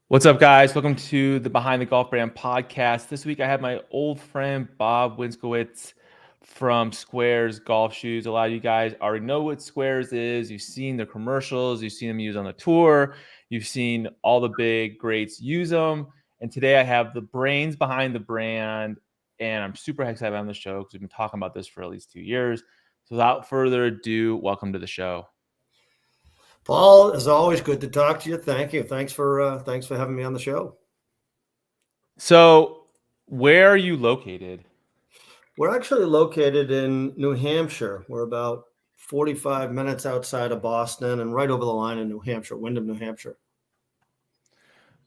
What's up, guys? Welcome to the Behind the Golf Brand podcast. This week, I have my old friend Bob Winskowicz from Sqairz Golf Shoes. A lot of you guys already know what Sqairz is. You've seen their commercials. You've seen them used on the tour. You've seen all the big greats use them. And today, I have the brains behind the brand, and I'm super excited on the show because we've been talking about this for at least 2 years. So, without further ado, welcome to the show. Paul, as always, good to talk to you. Thank you. Thanks for having me on the show. So, where are you located? We're actually located in New Hampshire. We're about 45 minutes outside of Boston and right over the line in New Hampshire, Windham, New Hampshire.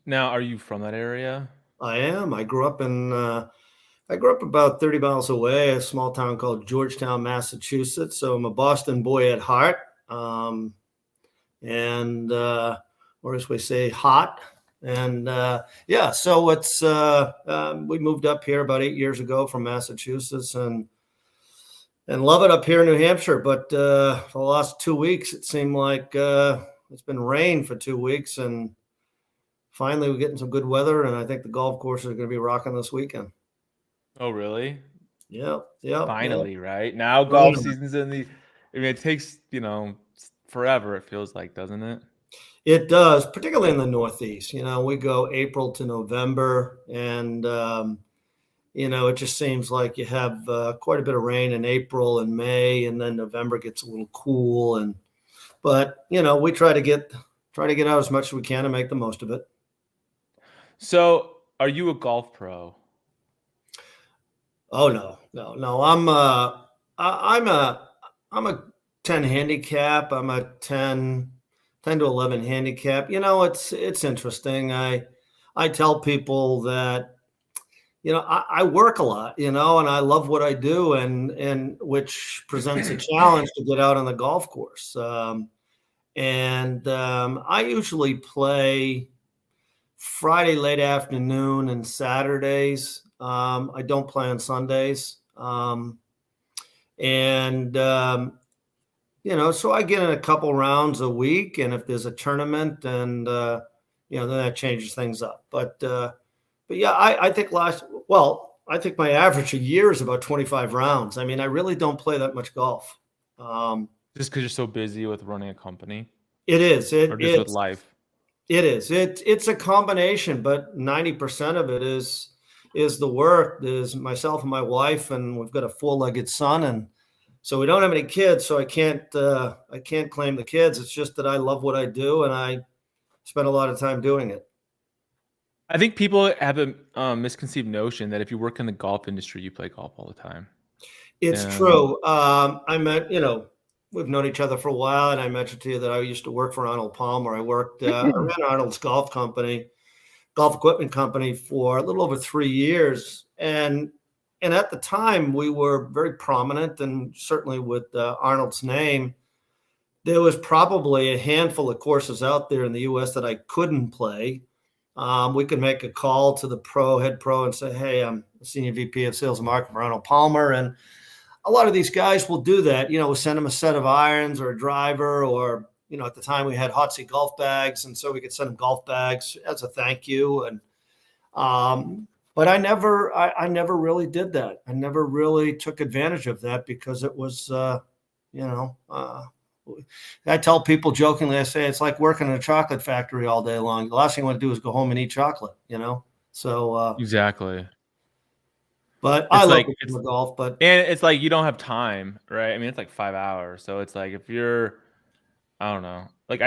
Now, are you from that area? I am. I grew up about 30 miles away, a small town called Georgetown, Massachusetts. So I'm a Boston boy at heart. Or as we say, hot. And so it's we moved up here about 8 years ago from Massachusetts and love it up here in New Hampshire. But for the last 2 weeks, it seemed like it's been rain for 2 weeks, and finally we're getting some good weather. And I think the golf courses are going to be rocking this weekend. Oh, really? Yeah. Finally, right? Now golf season's in the. I mean, it takes forever. It feels like, doesn't it? It does, particularly in the Northeast. We go April to November, and it just seems like you have quite a bit of rain in April and May, and then November gets a little cool. But we try to get out as much as we can and make the most of it. So, are you a golf pro? Oh no. I'm a 10 handicap. I'm a 10 to 11 handicap. It's interesting. I tell people that, I work a lot, and I love what I do, and which presents a challenge to get out on the golf course. I usually play Friday late afternoon and Saturdays. I don't play on Sundays. So I get in a couple rounds a week, and if there's a tournament, and then that changes things up. But yeah, I think I think my average a year is about 25 rounds. I mean, I really don't play that much golf. Just because you're so busy with running a company? It is. Or just with life? It is. It's a combination, but 90% of it is the work. There's myself and my wife, and we've got a 4-legged son, and so we don't have any kids, so I can't claim the kids. It's just that I love what I do, and I spend a lot of time doing it. I think people have a misconceived notion that if you work in the golf industry, you play golf all the time. It's true. We've known each other for a while, and I mentioned to you that I used to work for Arnold Palmer. I ran Arnold's golf equipment company for a little over 3 years, and at the time, we were very prominent, and certainly with Arnold's name, there was probably a handful of courses out there in the U.S. that I couldn't play. We could make a call to the head pro, and say, "Hey, I'm the senior VP of sales and marketing for Arnold Palmer," and a lot of these guys will do that. We'll send them a set of irons or a driver, or at the time we had hot seat golf bags, and so we could send them golf bags as a thank you. And but I never really did that. I never really took advantage of that because it was, I tell people jokingly, I say, it's like working in a chocolate factory all day long. The last thing you want to do is go home and eat chocolate, So exactly. But I love golf, and it's like you don't have time, right? I mean, it's like 5 hours, so it's like if you're, I don't know, like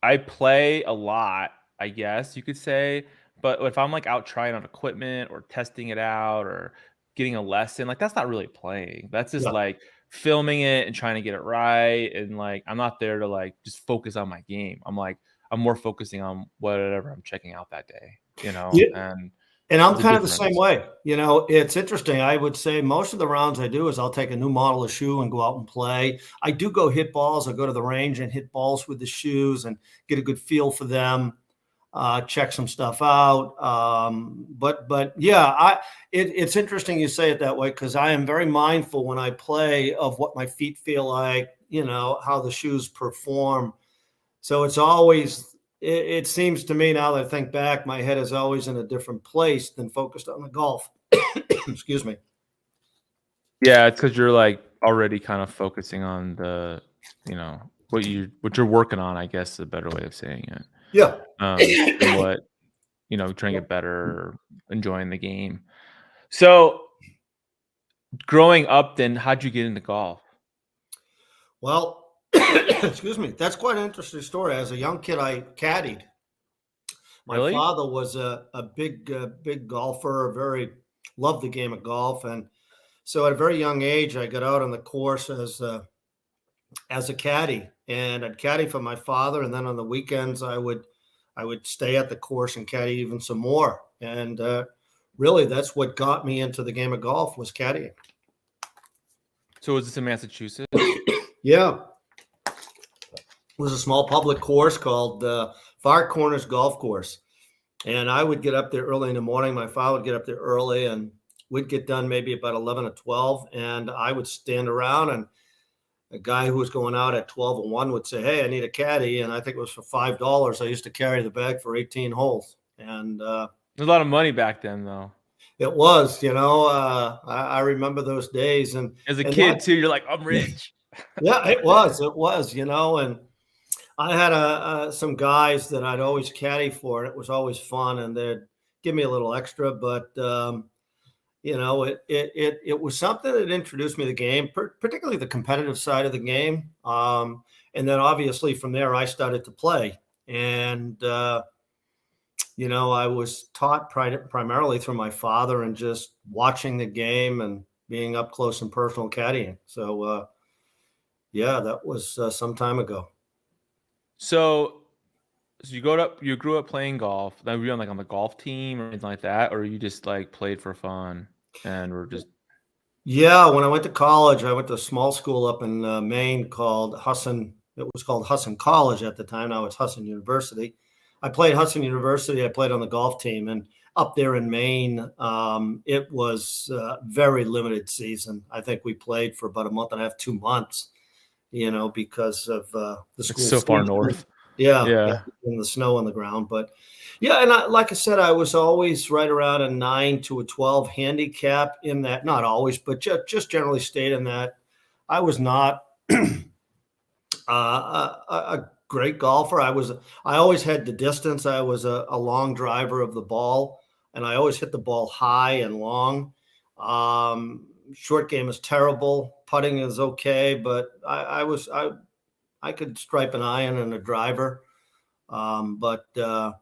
I play a lot, I guess you could say. But if I'm like out trying on equipment or testing it out or getting a lesson, like that's not really playing. That's just like filming it and trying to get it right. And like, I'm not there to like just focus on my game. I'm more focusing on whatever I'm checking out that day, And I'm kind of the same way. It's interesting. I would say most of the rounds I do is I'll take a new model of shoe and go out and play. I do go hit balls. I go to the range and hit balls with the shoes and get a good feel for them. Check some stuff out. But yeah, it's interesting you say it that way, because I am very mindful when I play of what my feet feel like, how the shoes perform. So it's always it seems to me now that I think back, my head is always in a different place than focused on the golf. Excuse me. Yeah, it's because you're like already kind of focusing on the, what you're working on, I guess is a better way of saying it. Yeah. And what, trying to get better, or enjoying the game. So growing up, then how'd you get into golf? Well, excuse me. That's quite an interesting story. As a young kid, I caddied. My Really? father was a big golfer, loved the game of golf. And so at a very young age, I got out on the course as a caddy, and I'd caddy for my father. And then on the weekends, I would stay at the course and caddy even some more. And really, that's what got me into the game of golf, was caddying. So was this in Massachusetts? Yeah. It was a small public course called Far Corners Golf Course. And I would get up there early in the morning. My father would get up there early, and we'd get done maybe about 11 or 12. And I would stand around, and a guy who was going out at 12 and 1 would say, "Hey, I need a caddy." And I think it was for $5. I used to carry the bag for 18 holes. And There's a lot of money back then, though. it was, I remember those days. And As a and kid, that, too, you're like, I'm rich. yeah, it was, and I had some guys that I'd always caddy for, and it was always fun, and they'd give me a little extra. But it was something that introduced me to the game, particularly the competitive side of the game. And then obviously from there, I started to play, and I was taught primarily through my father and just watching the game and being up close and personal caddying. So yeah, that was some time ago. So you grew up playing golf. Then were you on the golf team or anything like that, or you just like played for fun and were just Yeah, when I went to college, I went to a small school up in Maine called Husson. It was called Husson College at the time. Now it's Husson University. I played Husson University. I played on the golf team, and up there in Maine, it was very limited season. I think we played for about a month and a half, 2 months, because of the it's school so far season. north? Yeah, Yeah. in the snow on the ground. But yeah, and like I said, I was always right around a 9 to a 12 handicap in that. Not always, but just generally stayed in that. I was not a great golfer. I always had the distance. I was a long driver of the ball, and I always hit the ball high and long. Short game is terrible. Putting is okay, but I could stripe an iron and a driver. But I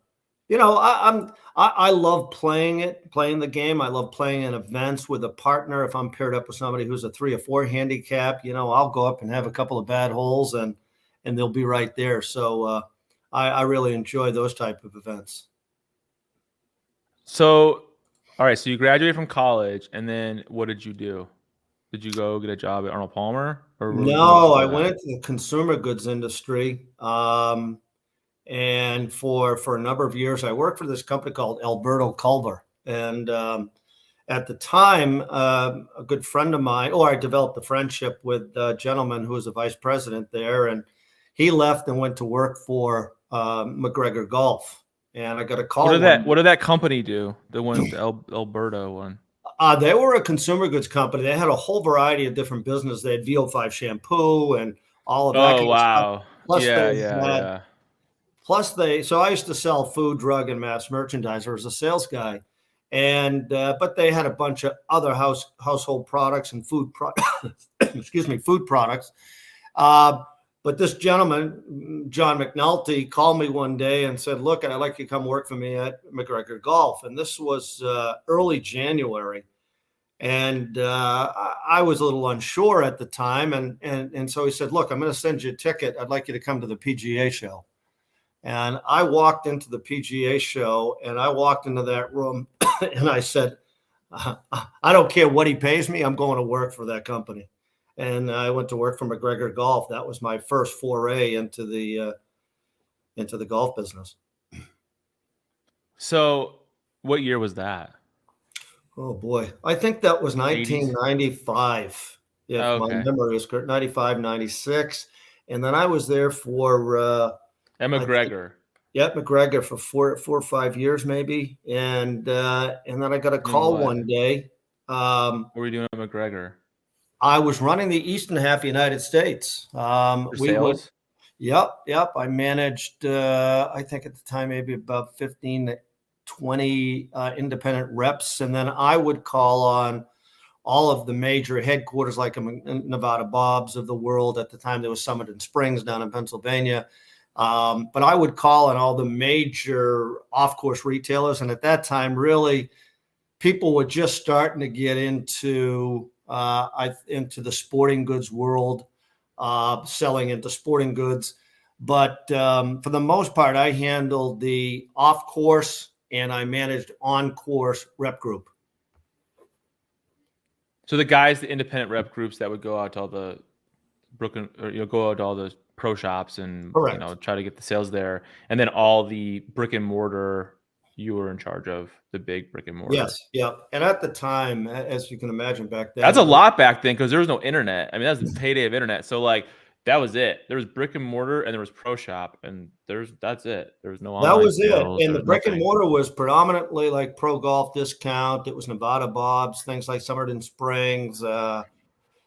love playing the game. I love playing in events with a partner. If I'm paired up with somebody who's a 3 or 4 handicap, I'll go up and have a couple of bad holes, and they'll be right there. So I really enjoy those type of events. So, all right. So you graduated from college, and then what did you do? Did you go get a job at Arnold Palmer, or what was No, I before went that? into the consumer goods industry. And for a number of years, I worked for this company called Alberto Culver. And at the time, a good friend of mine, or I developed a friendship with a gentleman who was a vice president there, and he left and went to work for McGregor Golf. And I got a call What did that company do? The one, the Alberto one. They were a consumer goods company. They had a whole variety of different business. They had VO5 shampoo and all of that Oh, kind of stuff. wow. Plus, Yeah, they yeah, had yeah. so I used to sell food, drug, and mass merchandise. I was a sales guy, and but they had a bunch of other household products and excuse me, food products. But this gentleman, John McNulty, called me one day and said, "Look, I'd like you to come work for me at McGregor Golf." And this was early January, and I was a little unsure at the time, and so he said, "Look, I'm going to send you a ticket. I'd like you to come to the PGA show." And I walked into the PGA show, and I walked into that room, and I said, "I don't care what he pays me. I'm going to work for that company." And I went to work for McGregor Golf. That was my first foray into the golf business. So, what year was that? Oh boy, I think that was 80s? 1995, if Oh, my okay. memory is correct. 95, 96, and then I was there for At I think McGregor. Yeah, McGregor for four or 5 years maybe, and then I got a Doing call what? one day. What were you doing at McGregor? I was running the eastern half of the United States. For We were, sales? yep. I managed, I think at the time, maybe about 15 to 20 independent reps. And then I would call on all of the major headquarters, like Nevada Bob's of the world. At the time, there was Summit in Springs down in Pennsylvania. But I would call on all the major off-course retailers. And at that time, really, people were just starting to get into the sporting goods world, selling into sporting goods. But for the most part, I handled the off course and I managed on course rep group. So the guys, the independent rep groups that would go out to all the Brooklyn, or go out to all the pro shops and Correct. try to get the sales there, and then all the brick and mortar, you were in charge of the big brick and mortar. Yes. Yeah. And at the time, as you can imagine back That's then, a lot back then because there was no internet. I mean, that was the heyday of internet. So like that was it. There was brick and mortar and there was pro shop, and that's it. There was no that online was it. sales. And There the was brick and nothing. mortar was predominantly like Pro Golf Discount. It was Nevada Bob's, things like Summer in Springs.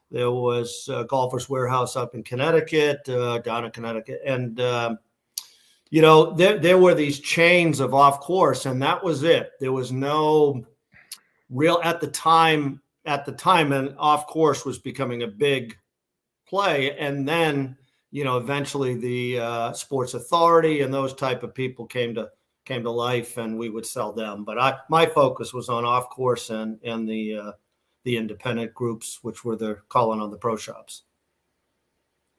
There was Golfers Warehouse up in Connecticut, down in Connecticut. And, there were these chains of off course, and that was it. There was no real at the time, and off course was becoming a big play. And then, eventually the Sports Authority and those type of people came to life, and we would sell them. But my focus was on off course and the independent groups, which were the calling on the pro shops.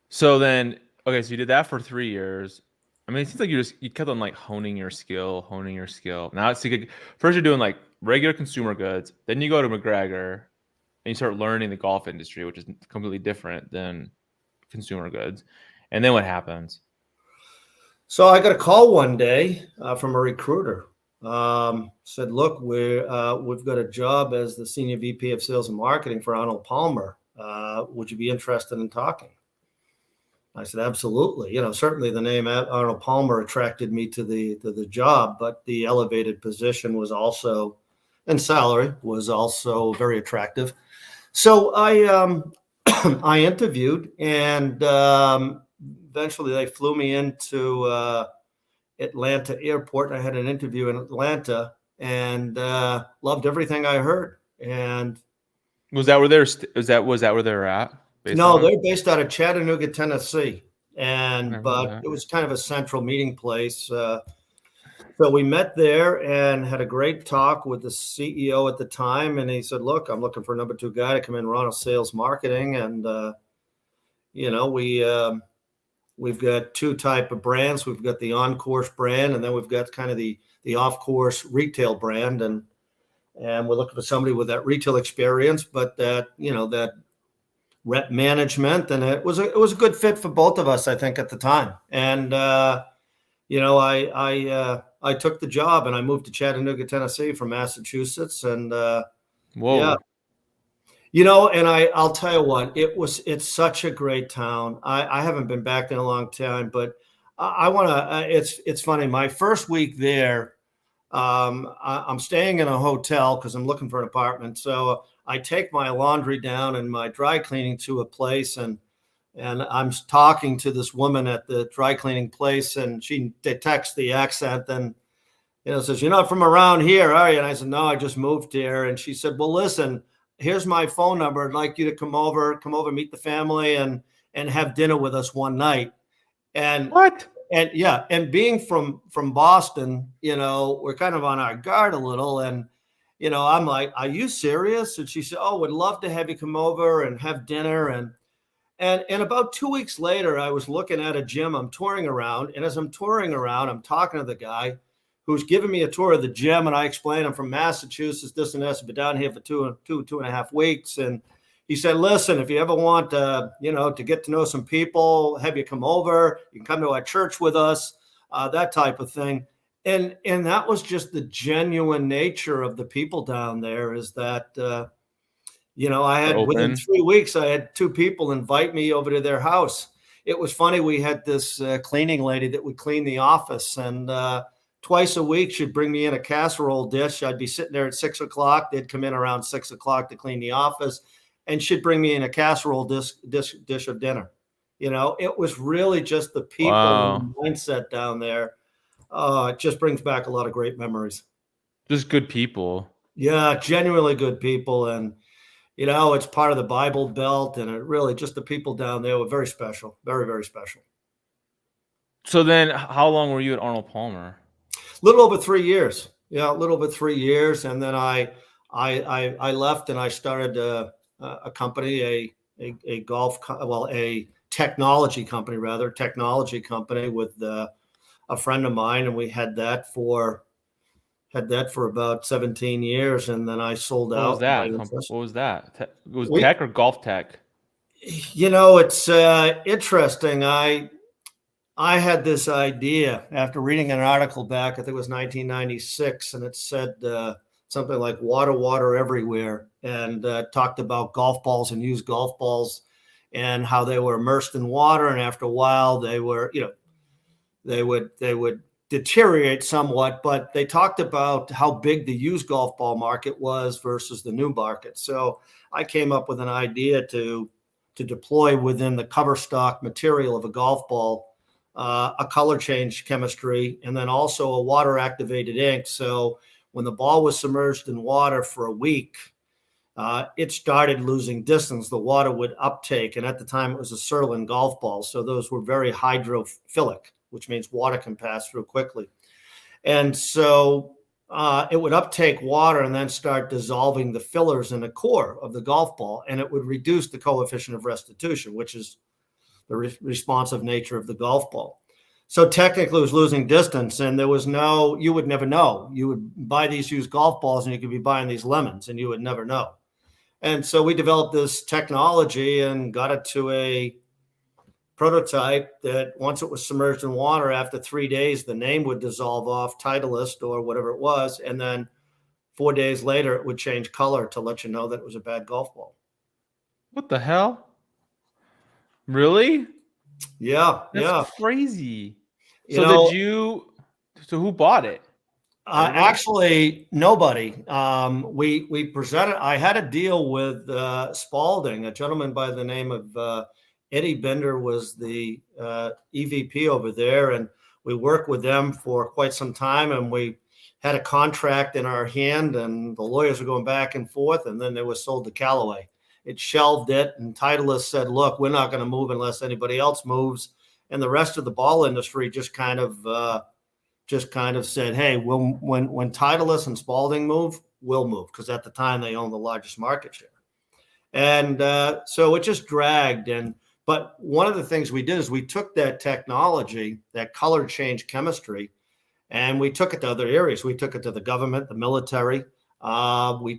So then, okay, so you did that for 3 years. I mean, it seems like you kept on like honing your skill. Now it's like first you're doing like regular consumer goods, then you go to McGregor and you start learning the golf industry, which is completely different than consumer goods. And then what happens? So I got a call one day from a recruiter. Said, "Look, we've got a job as the senior VP of Sales and Marketing for Arnold Palmer. Would you be interested in talking?" I said, "Absolutely." Certainly the name Arnold Palmer attracted me to the job, but the elevated position was also, and salary was also very attractive. So I I interviewed, and eventually they flew me into Atlanta airport. I had an interview in Atlanta, and loved everything I heard. And Was that where they're at? Based no, out of? they're based out of Chattanooga, Tennessee, Never heard of but that. it was kind of a central meeting place. So we met there and had a great talk with the CEO at the time, and he said, "Look, I'm looking for a number two guy to come in and run sales marketing, and we've got two type of brands. We've got the on-course brand, and then we've got kind of the off-course retail brand, and we're looking for somebody with that retail experience, but that rep management." And it was a good fit for both of us, I think, at the time. And I took the job, and I moved to Chattanooga, Tennessee from Massachusetts, and yeah. Whoa. And I'll tell you what, it's such a great town. I haven't been back in a long time, but I want to, it's funny. My first week there, I'm staying in a hotel because I'm looking for an apartment. So I take my laundry down and my dry cleaning to a place, and I'm talking to this woman at the dry cleaning place, and she detects the accent and says, "You're not from around here, are you?" And I said, "No, I just moved here." And she said, "Well, listen, here's my phone number. I'd like you to come over, meet the family, and have dinner with us one night." And What? yeah, and being from Boston, we're kind of on our guard a little, and I'm like, "Are you serious?" And she said, "Oh, would love to have you come over and have dinner." And about 2 weeks later, I was looking at a gym. I'm touring around, and as I'm touring around, I'm talking to the guy who's giving me a tour of the gym, and I explained I'm from Massachusetts, this and this, I've been down here for two and a half weeks. And he said, "Listen, if you ever want to get to know some people, have you come over, you can come to our church with us," that type of thing. And that was just the genuine nature of the people down there, is that I They're had, within open. 3 weeks, I had two people invite me over to their house. it was funny. We had this cleaning lady that would clean the office, and twice a week she'd bring me in a casserole dish. I'd be sitting there at 6 o'clock. They'd come in around 6 o'clock to clean the office, and she'd bring me in a casserole dish of dinner. It was really just the people Wow. and mindset down there. It just brings back a lot of great memories. Just good people. Yeah, genuinely good people. And, it's part of the Bible Belt, and it really just the people down there were very special, very, very special. So then how long were you at Arnold Palmer? A little over 3 years. Yeah, a little over 3 years. And then I left and I started a company, a a technology company with a friend of mine. And we had that for about 17 years. And then I sold What was out my that? interest. What was that? It was We, tech or golf tech? it's interesting. I had this idea after reading an article back, I think it was 1996, and it said something like water everywhere, and talked about golf balls and used golf balls and how they were immersed in water. And after a while, they were, they would deteriorate somewhat, but they talked about how big the used golf ball market was versus the new market. So I came up with an idea to deploy within the cover stock material of a golf ball a color change chemistry, and then also a water activated ink. So when the ball was submerged in water for a week, it started losing distance. The water would uptake. And at the time, it was a Sirlin golf ball. So those were very hydrophilic, which means water can pass through quickly. And so it would uptake water and then start dissolving the fillers in the core of the golf ball. And it would reduce the coefficient of restitution, which is the responsive nature of the golf ball. So technically it was losing distance, and you would never know. You would buy these used golf balls and you could be buying these lemons and you would never know. And so we developed this technology and got it to a prototype that once it was submerged in water, after 3 days, the name would dissolve off, Titleist or whatever it was. And then 4 days later, it would change color to let you know that it was a bad golf ball. What the hell? Really? Yeah. That's crazy. You know, So who bought it? Actually, nobody. We presented. I had a deal with Spalding, a gentleman by the name of Eddie Bender was the EVP over there, and we worked with them for quite some time. And we had a contract in our hand, and the lawyers were going back and forth, and then they were sold to Callaway. It shelved it, and Titleist said, "Look, we're not going to move unless anybody else moves." And the rest of the ball industry just kind of said, "Hey, when Titleist and Spalding move, we'll move," because at the time they owned the largest market share. And so it just dragged. But one of the things we did is we took that technology, that color change chemistry, and we took it to other areas. We took it to the government, the military. And we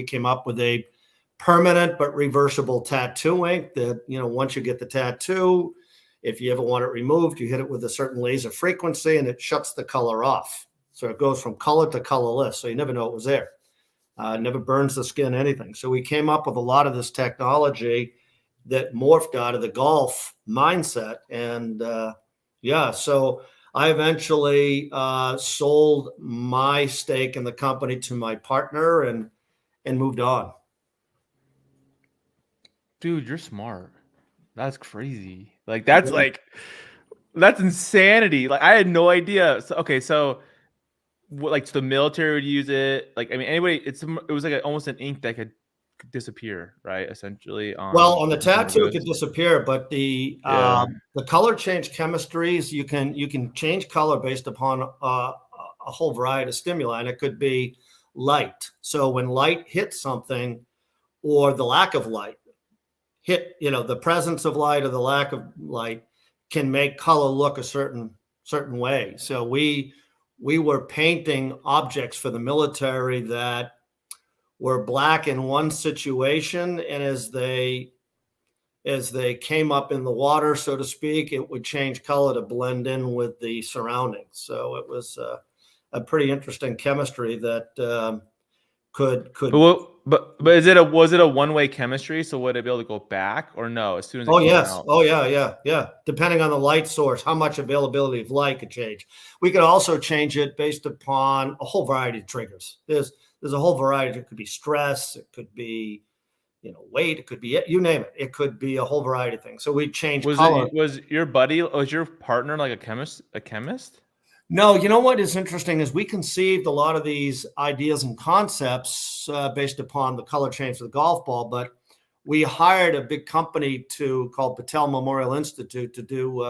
came up with a permanent but reversible tattoo ink that, once you get the tattoo, if you ever want it removed, you hit it with a certain laser frequency and it shuts the color off. So it goes from color to colorless. So you never know it was there. It never burns the skin, anything. So we came up with a lot of this technology that morphed out of the golf mindset. And so I eventually sold my stake in the company to my partner and moved on. Dude, you're smart. That's crazy. That's insanity. Like, I had no idea. So the military would use it. Like, I mean, anyway, it was like almost an ink that could disappear, right? Essentially, on the tattoo, it could disappear, but the color change chemistries, you can change color based upon a whole variety of stimuli, and it could be light. So when light hits something, or the lack of light hit, the presence of light or the lack of light can make color look a certain way. So we were painting objects for the military that were black in one situation, and as they came up in the water, so to speak, it would change color to blend in with the surroundings. So it was a pretty interesting chemistry that could. But was it a one-way chemistry? So would it be able to go back or no? As soon as it Oh came yes. out, Oh yeah. Depending on the light source, how much availability of light could change. We could also change it based upon a whole variety of triggers. There's a whole variety. It could be stress. It could be, weight. It could be, you name it. It could be a whole variety of things. So we change color. was your partner like a chemist? A chemist? No, you know what is interesting is we conceived a lot of these ideas and concepts based upon the color change of the golf ball, but we hired a big company called Patel Memorial Institute to do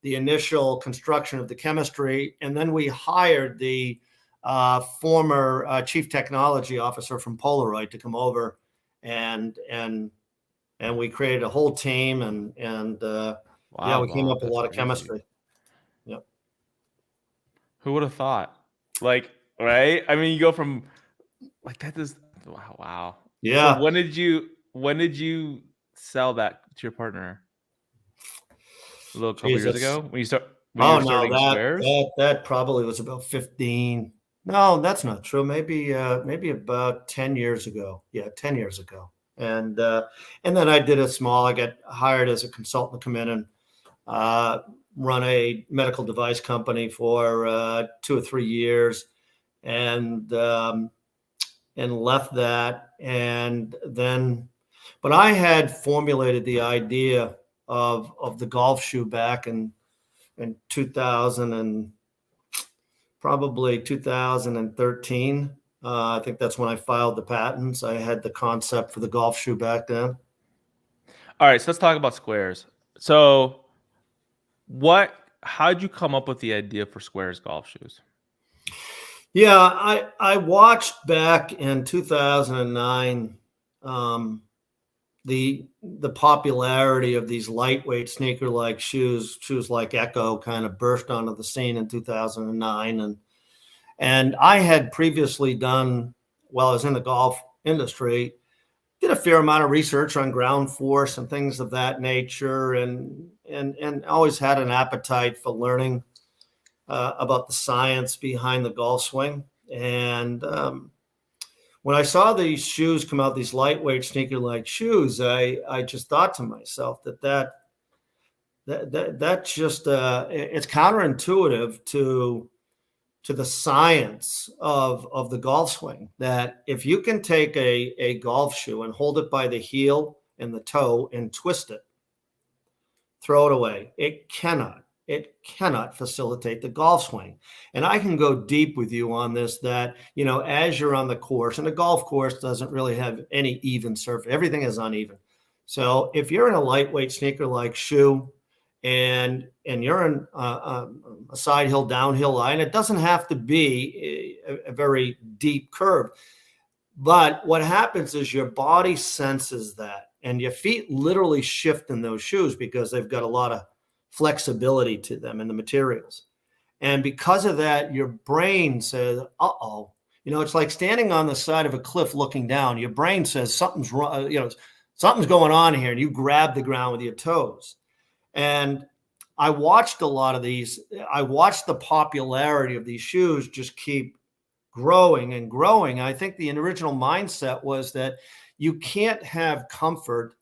the initial construction of the chemistry, and then we hired the former chief technology officer from Polaroid to come over, and we created a whole team, and yeah, Wow, we came up Bob, with a that's lot of crazy. chemistry. Yep. Who would have thought? Like, right? I mean, you go from like that is wow. So Yeah. when did you sell that to your partner? A little couple years Jesus. ago when you Oh were no, starting Sqairz? that probably was about 15. No, that's not true. Maybe about 10 years ago. Yeah, 10 years ago. And then I did a small, I got hired as a consultant to come in and uh, run a medical device company for 2 or 3 years, and left that. And then, but I had formulated the idea of the golf shoe back in 2000 and probably 2013. I think that's when I filed the patents. I had the concept for the golf shoe back then. All right, so let's talk about Sqairz. So how'd you come up with the idea for Sqairz golf shoes? Yeah, I watched back in 2009 the popularity of these lightweight sneaker like shoes like Echo kind of burst onto the scene in 2009, and I had previously done, while I was in the golf industry, did a fair amount of research on ground force and things of that nature, and always had an appetite for learning about the science behind the golf swing. And when I saw these shoes come out, these lightweight sneaker like shoes, I just thought to myself that just it's counterintuitive to the science of the golf swing, that if you can take a golf shoe and hold it by the heel and the toe and twist it, throw it away, it cannot facilitate the golf swing. And I can go deep with you on this, that, as you're on the course, and a golf course doesn't really have any even surface, everything is uneven. So if you're in a lightweight sneaker like shoe, and you're in a side hill, downhill line, it doesn't have to be a very deep curve. But what happens is your body senses that, and your feet literally shift in those shoes because they've got a lot of flexibility to them in the materials. And because of that, your brain says, uh-oh. It's like standing on the side of a cliff looking down. Your brain says something's wrong, something's going on here, and you grab the ground with your toes. And I watched a lot of these. I watched the popularity of these shoes just keep growing and growing. I think the original mindset was that you can't have comfort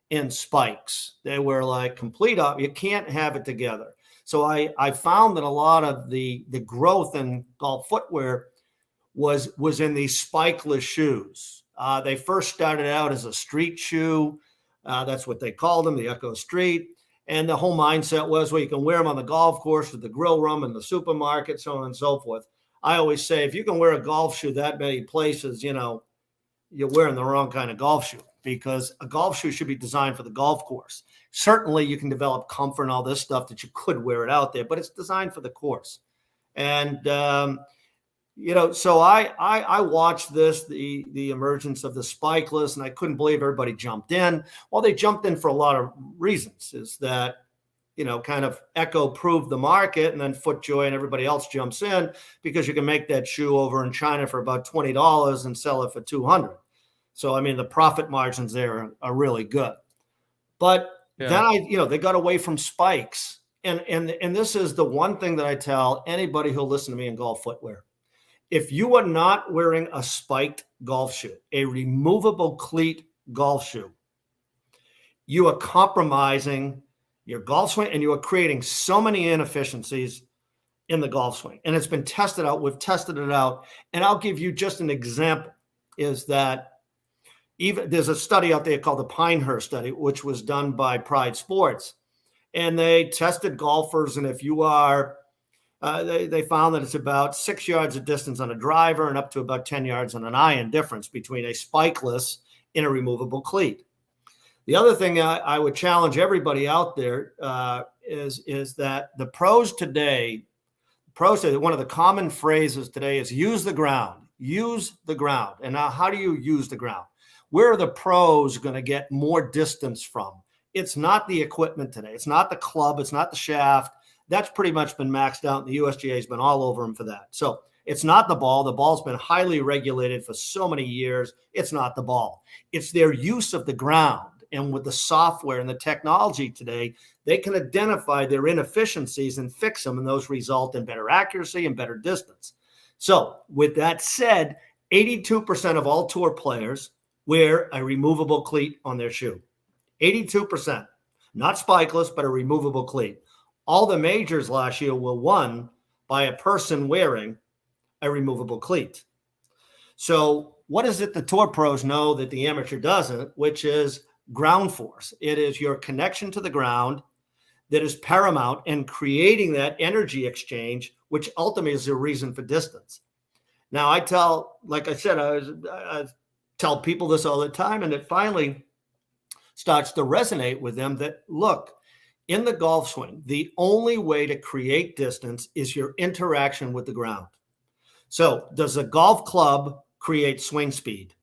in spikes. They were like complete up. You can't have it together. So I found that a lot of the growth in golf footwear was in these spikeless shoes. They first started out as a street shoe. That's what they called them, the Echo Street. And the whole mindset was, well, you can wear them on the golf course, at the grill room, in the supermarket, so on and so forth. I always say, if you can wear a golf shoe that many places, you're wearing the wrong kind of golf shoe, because a golf shoe should be designed for the golf course. Certainly you can develop comfort and all this stuff that you could wear it out there, but it's designed for the course. And, so I watched the emergence of the spikeless, and I couldn't believe everybody jumped in. Well, they jumped in for a lot of reasons. Is that, kind of Echo proved the market, and then FootJoy and everybody else jumps in because you can make that shoe over in China for about $20 and sell it for $200. So, I mean, the profit margins there are really good. But then they got away from spikes. And this is the one thing that I tell anybody who'll listen to me in golf footwear. If you are not wearing a spiked golf shoe, a removable cleat golf shoe, you are compromising your golf swing and you are creating so many inefficiencies in the golf swing. And it's been tested out. We've tested it out. And I'll give you just an example is that even there's a study out there called the Pinehurst study, which was done by Pride Sports. And they tested golfers. And if you are, they found that it's about 6 yards of distance on a driver and up to about 10 yards on an iron difference between a spikeless and a removable cleat. The other thing I would challenge everybody out there is that the pros today, one of the common phrases today is use the ground, use the ground. And now how do you use the ground? Where are the pros going to get more distance from? It's not the equipment today. It's not the club. It's not the shaft. That's pretty much been maxed out. And the USGA has been all over them for that. So it's not the ball. The ball's been highly regulated for so many years. It's not the ball. It's their use of the ground. And with the software and the technology today, they can identify their inefficiencies and fix them, and those result in better accuracy and better distance. So with that said, 82% of all tour players wear a removable cleat on their shoe. 82%, not spikeless, but a removable cleat. All the majors last year were won by a person wearing a removable cleat. So what is it the tour pros know that the amateur doesn't, which is ground force? It is your connection to the ground that is paramount in creating that energy exchange, which ultimately is the reason for distance. Now, I tell people this all the time, and it finally starts to resonate with them that, look, in the golf swing, the only way to create distance is your interaction with the ground. So does a golf club create swing speed?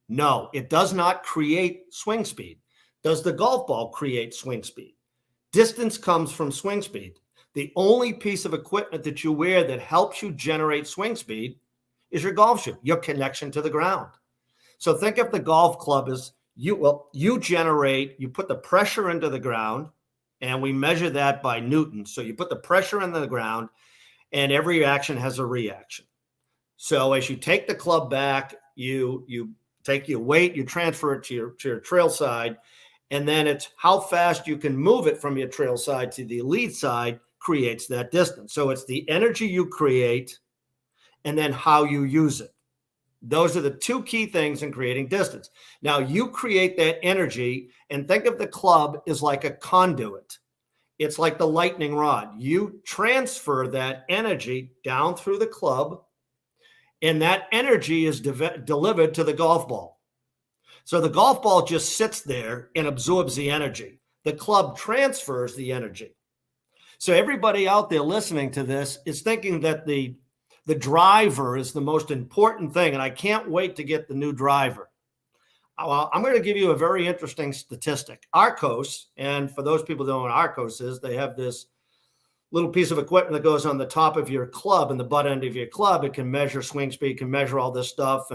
No, it does not create swing speed. Does the golf ball create swing speed? Distance comes from swing speed. The only piece of equipment that you wear that helps you generate swing speed is your golf shoe, your connection to the ground. So think of the golf club as you put the pressure into the ground, and we measure that by Newton. So you put the pressure into the ground, and every action has a reaction. So as you take the club back, you take your weight, you transfer it to your trail side, and then it's how fast you can move it from your trail side to the lead side creates that distance. So it's the energy you create and then how you use it. Those are the two key things in creating distance. Now you create that energy, and think of the club as like a conduit. It's like the lightning rod. You transfer that energy down through the club, and that energy is delivered to the golf ball. So the golf ball just sits there and absorbs the energy. The club transfers the energy. So everybody out there listening to this is thinking that the driver is the most important thing, and I can't wait to get the new driver. I'm going to give you a very interesting statistic. Arcos, and for those people who don't know what Arcos is, they have this little piece of equipment that goes on the top of your club and the butt end of your club. It can measure swing speed, can measure all this stuff.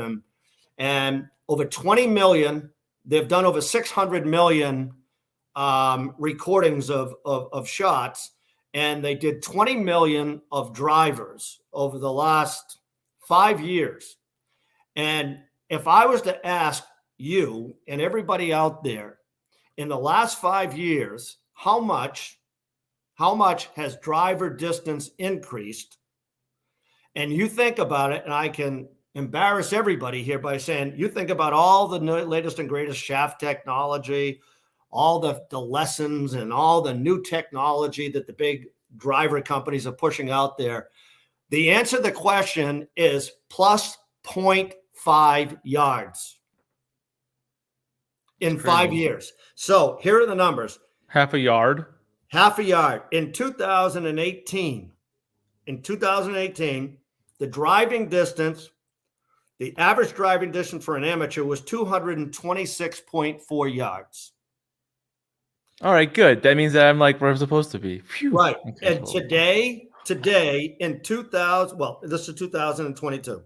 And over 20 million, they've done over 600 million recordings of shots. And they did 20 million of drivers over the last 5 years. And if I was to ask you and everybody out there in the last 5 years, how much has driver distance increased? And you think about it, and I can embarrass everybody here by saying, you think about all the latest and greatest shaft technology, all the lessons and all the new technology that the big driver companies are pushing out there. The answer to the question is plus 0.5 yards in 5 years. So here are the numbers. Half a yard. Half a yard. In 2018, the driving distance, the average driving distance for an amateur was 226.4 yards. All right, good. That means that I'm like where I'm supposed to be. Phew. Right. Okay, And today in 2000, well, this is 2022.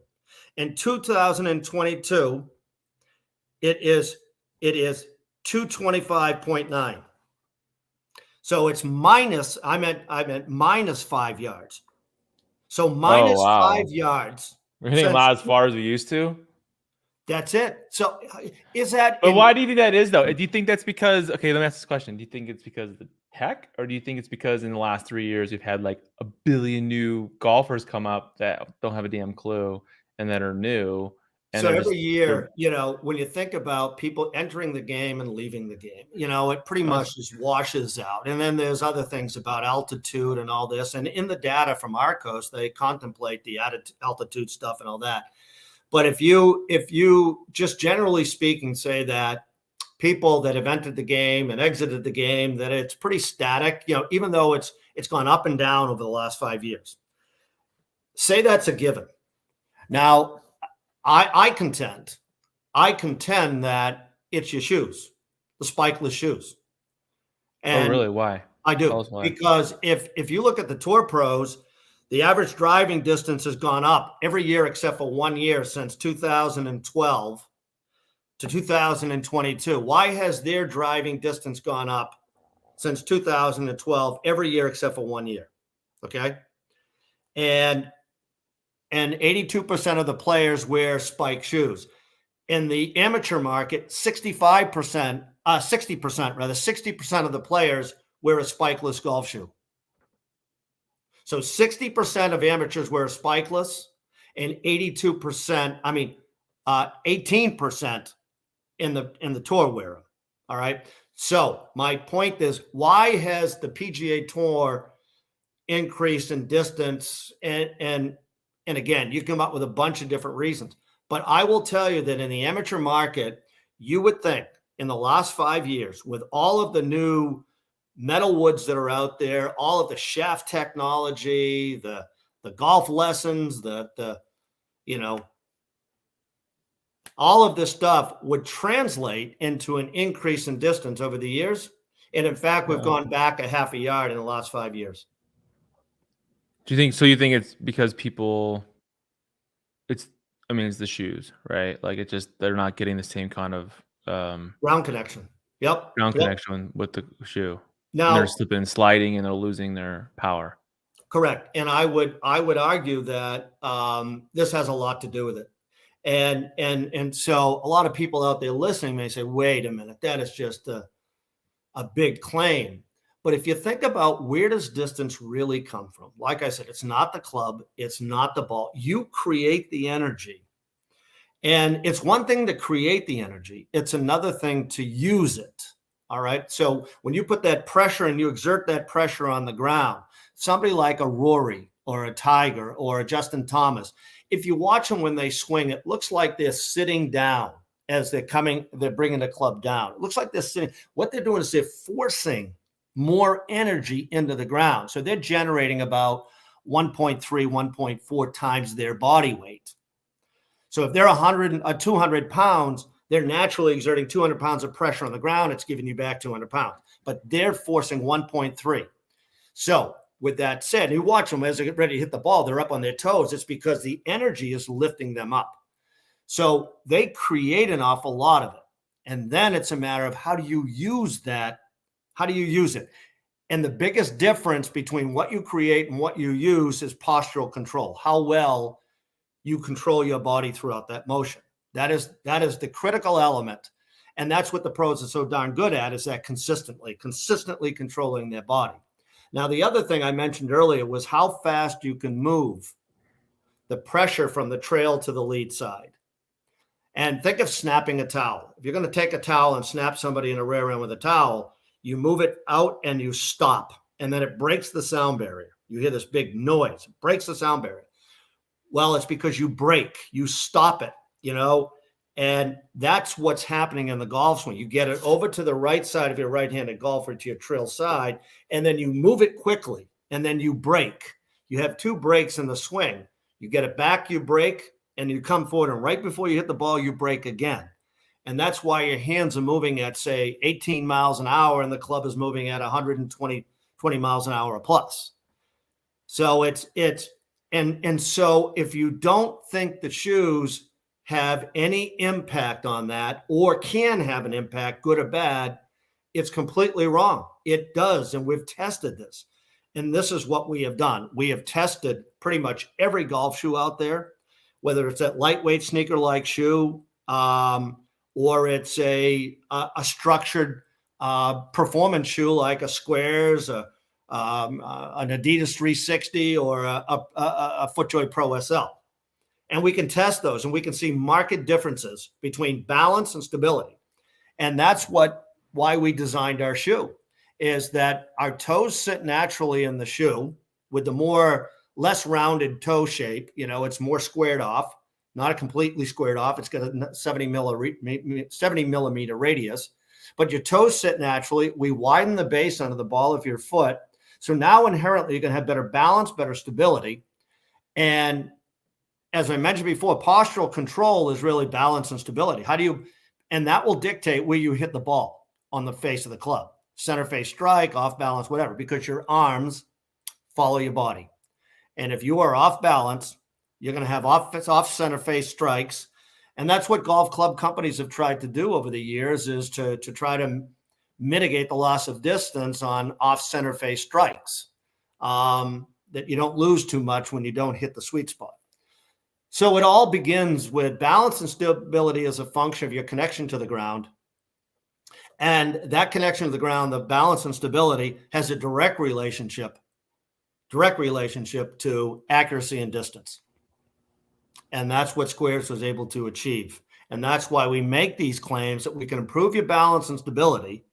In 2022, it is 225.9. So it's minus, I meant minus 5 yards. So minus 5 yards We're hitting not as far as we used to. That's it. So is that? But why do you think that is, though? Do you think that's because? Okay, let me ask this question. Do you think it's because of the tech, or do you think it's because in the last 3 years we've had like a billion new golfers come up that don't have a damn clue and that are new, and So they're every just year, when you think about people entering the game and leaving the game, it pretty much just washes out. And then there's other things about altitude and all this. And in the data from our coast, they contemplate the altitude stuff and all that. But if you just generally speaking say that people that have entered the game and exited the game, that it's pretty static, even though it's gone up and down over the last 5 years, say that's a given. Now, I contend that it's your shoes, the spikeless shoes. And really? Why? I do. Why. Because if you look at the tour pros, the average driving distance has gone up every year except for 1 year since 2012 to 2022. Why has their driving distance gone up since 2012 every year except for 1 year? Okay. And 82% of the players wear spike shoes. In the amateur market, 60% of the players wear a spikeless golf shoe. So 60% of amateurs wear a spikeless, and 18% in the tour wear them. All right. So my point is, why has the PGA Tour increased in distance? And again, you come up with a bunch of different reasons. But I will tell you that in the amateur market, you would think in the last 5 years, with all of the new metal woods that are out there, all of the shaft technology, the golf lessons, all of this stuff would translate into an increase in distance over the years. And in fact, we've gone back a half a yard in the last 5 years. Do you think so? You think it's because people, it's the shoes, right? Like they're not getting the same kind of ground connection. Yep. Connection with the shoe. Now and they're slipping and sliding and they're losing their power. Correct. And I would argue that this has a lot to do with it. And so a lot of people out there listening may say, wait a minute, that is just a big claim. But if you think about where does distance really come from? Like I said, it's not the club. It's not the ball. You create the energy. And it's one thing to create the energy. It's another thing to use it. All right. So when you put that pressure and you exert that pressure on the ground, somebody like a Rory or a Tiger or a Justin Thomas, if you watch them when they swing, it looks like they're sitting down as they're bringing the club down. It looks like they're sitting. What they're doing is they're forcing more energy into the ground. So they're generating about 1.3, 1.4 times their body weight. So if they're 200 pounds, they're naturally exerting 200 pounds of pressure on the ground. It's giving you back 200 pounds, but they're forcing 1.3. So with that said, you watch them as they get ready to hit the ball, they're up on their toes. It's because the energy is lifting them up. So they create an awful lot of it. And then it's a matter of how do you use that? How do you use it? And the biggest difference between what you create and what you use is postural control, how well you control your body throughout that motion. That is the critical element. And that's what the pros are so darn good at, is that consistently controlling their body. Now, the other thing I mentioned earlier was how fast you can move the pressure from the trail to the lead side. And think of snapping a towel. If you're going to take a towel and snap somebody in a rear end with a towel, you move it out and you stop, and then it breaks the sound barrier. You hear this big noise, it breaks the sound barrier. Well, it's because you break, you stop it, and that's what's happening in the golf swing. You get it over to the right side of your right-handed golfer, to your trail side, and then you move it quickly, and then you break. You have two breaks in the swing. You get it back, you break, and you come forward, and right before you hit the ball, you break again. And that's why your hands are moving at, say, 18 miles an hour, and the club is moving at 120 miles an hour or plus. So so if you don't think the shoes have any impact on that, or can have an impact, good or bad, it's completely wrong. It does. And we've tested this. And this is what we have done. We have tested pretty much every golf shoe out there. whether it's that lightweight sneaker-like shoe, or it's a structured performance shoe like a Sqairz, an Adidas 360, or a FootJoy Pro SL. And we can test those, and we can see marked differences between balance and stability. And that's why we designed our shoe, is that our toes sit naturally in the shoe with the less rounded toe shape. It's more squared off, not a completely squared off. It's got a 70 millimeter radius, but your toes sit naturally. We widen the base under the ball of your foot. So now inherently you're going to have better balance, better stability. And as I mentioned before, postural control is really balance and stability. And that will dictate where you hit the ball on the face of the club, center face strike, off balance, whatever, because your arms follow your body. And if you are off balance, you're going to have off center face strikes. And that's what golf club companies have tried to do over the years, is to try to mitigate the loss of distance on off center face strikes, that you don't lose too much when you don't hit the sweet spot. So it all begins with balance and stability as a function of your connection to the ground. And that connection to the ground, the balance and stability, has a direct relationship to accuracy and distance. And that's what Sqairz was able to achieve. And that's why we make these claims that we can improve your balance and stability,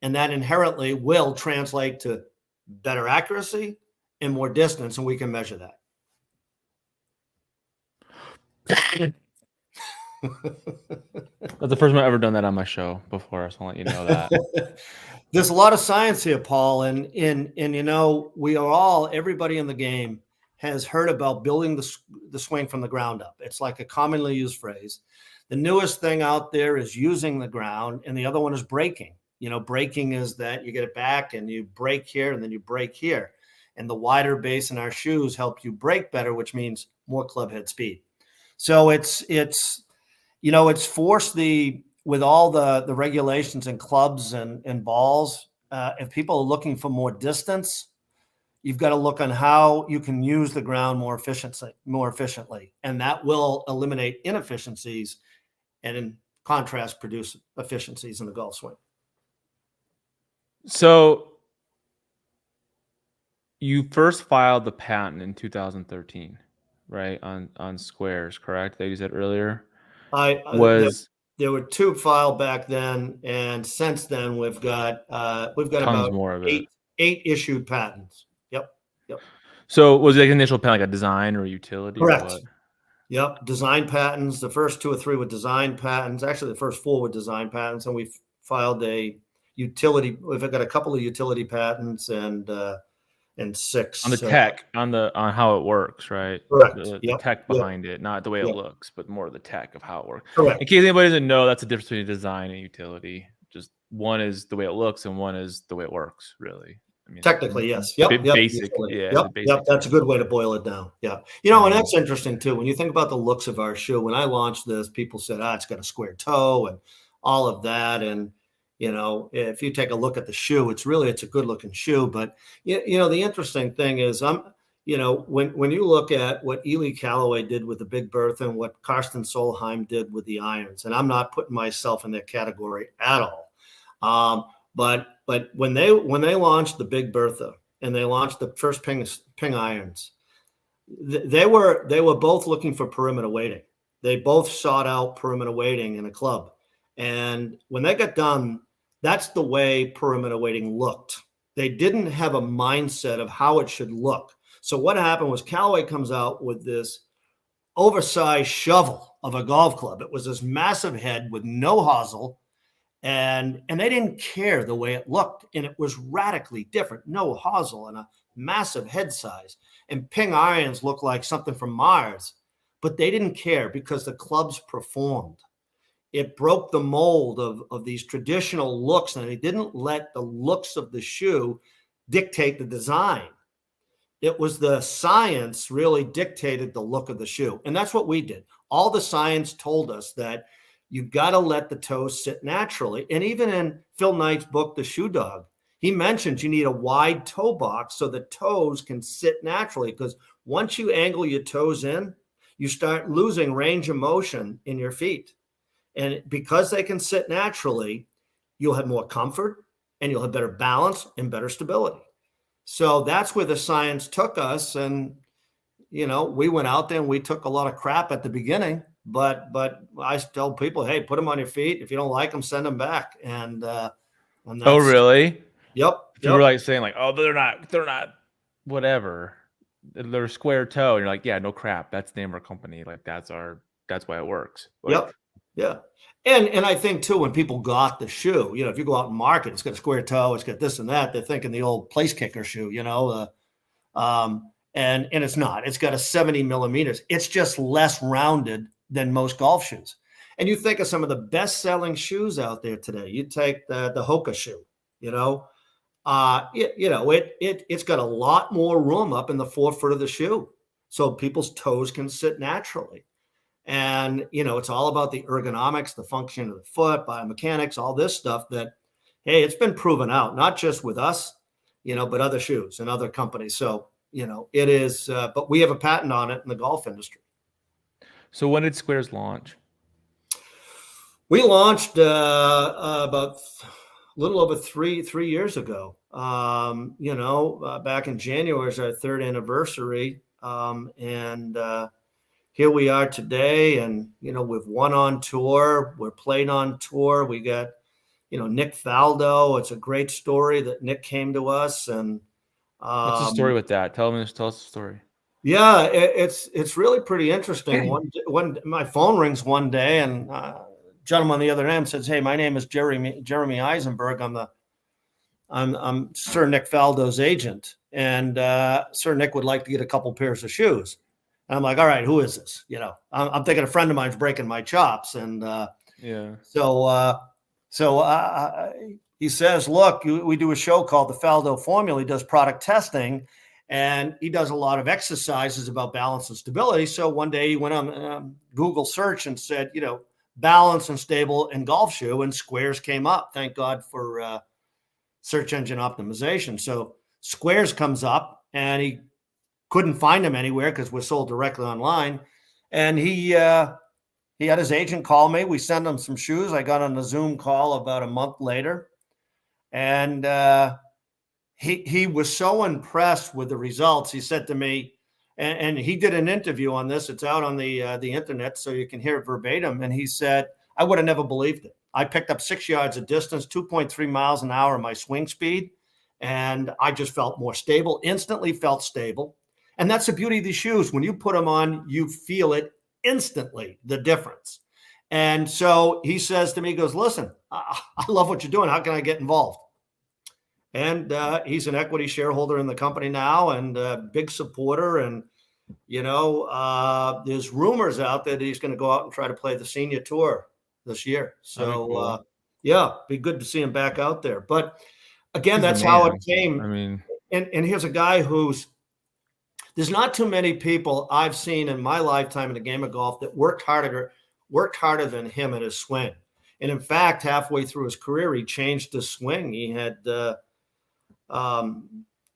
and that inherently will translate to better accuracy and more distance, and we can measure that. That's the first time I've ever done that on my show before, so I'll let you know that. There's a lot of science here, Paul, and we are all, everybody in the game has heard about building the swing from the ground up. It's like a commonly used phrase. The newest thing out there is using the ground, and the other one is breaking. Breaking is that you get it back and you break here and then you break here. And the wider base in our shoes help you break better, which means more club head speed. So it's forced with all the regulations and clubs and balls. If people are looking for more distance, you've got to look on how you can use the ground more efficiently. And that will eliminate inefficiencies and, in contrast, produce efficiencies in the golf swing. So you first filed the patent in 2013, right? On Sqairz, correct? That you said earlier. There were two filed back then, and since then we've got about more of eight issued patents. Yep. So was it like an initial patent, like a design or utility? Correct. Or what? Yep. Design patents. The first 2 or 3 were design patents. Actually, the first 4 were design patents, and we filed a utility. We've got a couple of utility patents and 6 on the tech, on how it works, right? Correct. The tech behind it, not the way it looks, but more the tech of how it works. Correct. In case anybody doesn't know, that's the difference between design and utility. Just one is the way it looks, and one is the way it works. Really, technically, yes. Yep. Basic. Yeah. Yep. That's a good way to boil it down. Yeah. And that's interesting too. When you think about the looks of our shoe, when I launched this, people said, it's got a square toe and all of that, and if you take a look at the shoe, it's a good looking shoe. But, the interesting thing is, when you look at what Ely Callaway did with the Big Bertha and what Karsten Solheim did with the irons, and I'm not putting myself in that category at all. But when they launched the Big Bertha and they launched the first ping irons, they were both looking for perimeter weighting. They both sought out perimeter weighting in a club. And when they got done, that's the way perimeter weighting looked. They didn't have a mindset of how it should look. So what happened was Callaway comes out with this oversized shovel of a golf club. It was this massive head with no hosel, and they didn't care the way it looked. And it was radically different. No hosel and a massive head size. And ping irons looked like something from Mars, but they didn't care because the clubs performed. It broke the mold of these traditional looks, and they didn't let the looks of the shoe dictate the design. It was the science really dictated the look of the shoe. And that's what we did. All the science told us that you've got to let the toes sit naturally. And even in Phil Knight's book, The Shoe Dog, he mentions you need a wide toe box so the toes can sit naturally, because once you angle your toes in, you start losing range of motion in your feet. And because they can sit naturally, you'll have more comfort and you'll have better balance and better stability. So that's where the science took us. And, we went out there and we took a lot of crap at the beginning, but I tell people, hey, put them on your feet. If you don't like them, send them back. And Oh, that's, really? yep. If you were like saying like, oh, they're not whatever. They're square toe. And you're like, yeah, no crap. That's the name of our company. Like that's why it works. Like, Yep. Yeah. And I think too, when people got the shoe, if you go out and market, it's got a square toe, it's got this and that. They're thinking the old place kicker shoe, and it's not. It's got a 70 millimeters. It's just less rounded than most golf shoes. And you think of some of the best selling shoes out there today. You take the Hoka shoe, it's got a lot more room up in the forefoot of the shoe, so people's toes can sit naturally. And, it's all about the ergonomics, the function of the foot, biomechanics, all this stuff that, hey, it's been proven out, not just with us, but other shoes and other companies. So, it is, but we have a patent on it in the golf industry. So when did Sqairz launch? We launched about a little over three years ago. Back in January is our third anniversary. And here we are today, and we've won on tour. We're playing on tour. We got, Nick Faldo. It's a great story that Nick came to us, and what's the story with that? Tell us the story. Yeah, it's really pretty interesting. When my phone rings one day, and gentleman on the other end says, "Hey, my name is Jeremy Eisenberg. I'm Sir Nick Faldo's agent, and Sir Nick would like to get a couple pairs of shoes." And I'm like, all right, who is this? I'm thinking a friend of mine's breaking my chops. And so he says, look, we do a show called the Faldo Formula. He does product testing, and he does a lot of exercises about balance and stability. So one day he went on Google search and said, balance and stable in golf shoe, and Sqairz came up. Thank God for search engine optimization. So Sqairz comes up, and he couldn't find them anywhere because we're sold directly online. And he had his agent call me. We sent him some shoes. I got on a Zoom call about a month later. And he was so impressed with the results. He said to me, and he did an interview on this. It's out on the internet, so you can hear it verbatim. And he said, I would have never believed it. I picked up 6 yards of distance, 2.3 miles an hour in my swing speed. And I just felt more stable, instantly felt stable. And that's the beauty of these shoes. When you put them on, you feel it instantly, the difference. And so he says to me, he goes, listen, I love what you're doing. How can I get involved? And he's an equity shareholder in the company now, and a big supporter. And, there's rumors out there that he's going to go out and try to play the senior tour this year. So, cool. Be good to see him back out there. But again, that's how it came. I mean, and here's a guy there's not too many people I've seen in my lifetime in the game of golf that worked harder than him at his swing. And in fact, halfway through his career, he changed his swing. He had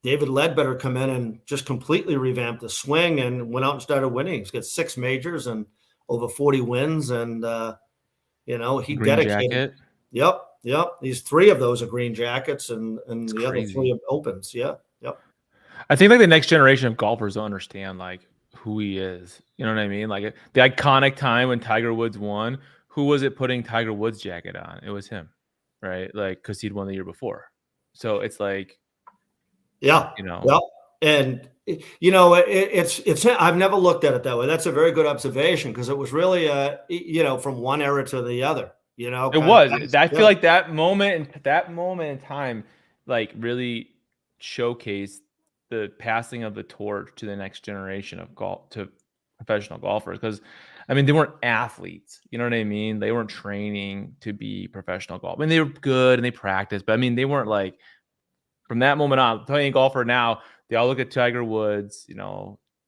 David Ledbetter come in and just completely revamped the swing and went out and started winning. He's got 6 majors and over 40 wins. And, he green dedicated. Jacket. Yep. These 3 of those are green jackets, and the other 3 are opens. Yeah. Yep. I think like the next generation of golfers don't understand like who he is. You know what I mean? Like the iconic time when Tiger Woods won, who was it putting Tiger Woods' jacket on? It was him, right? Like, because he'd won the year before. So it's like, yeah. And it's I've never looked at it that way. That's a very good observation, because it was really from one era to the other. It was. I feel like that moment in time, like really showcased the passing of the torch to the next generation of golf, to professional golfers. Because I mean, they weren't athletes, you know what I mean? They weren't training to be professional golf. I mean, they were good and they practiced, but I mean, they weren't like, from that moment on, playing golfer now, they all look at Tiger Woods,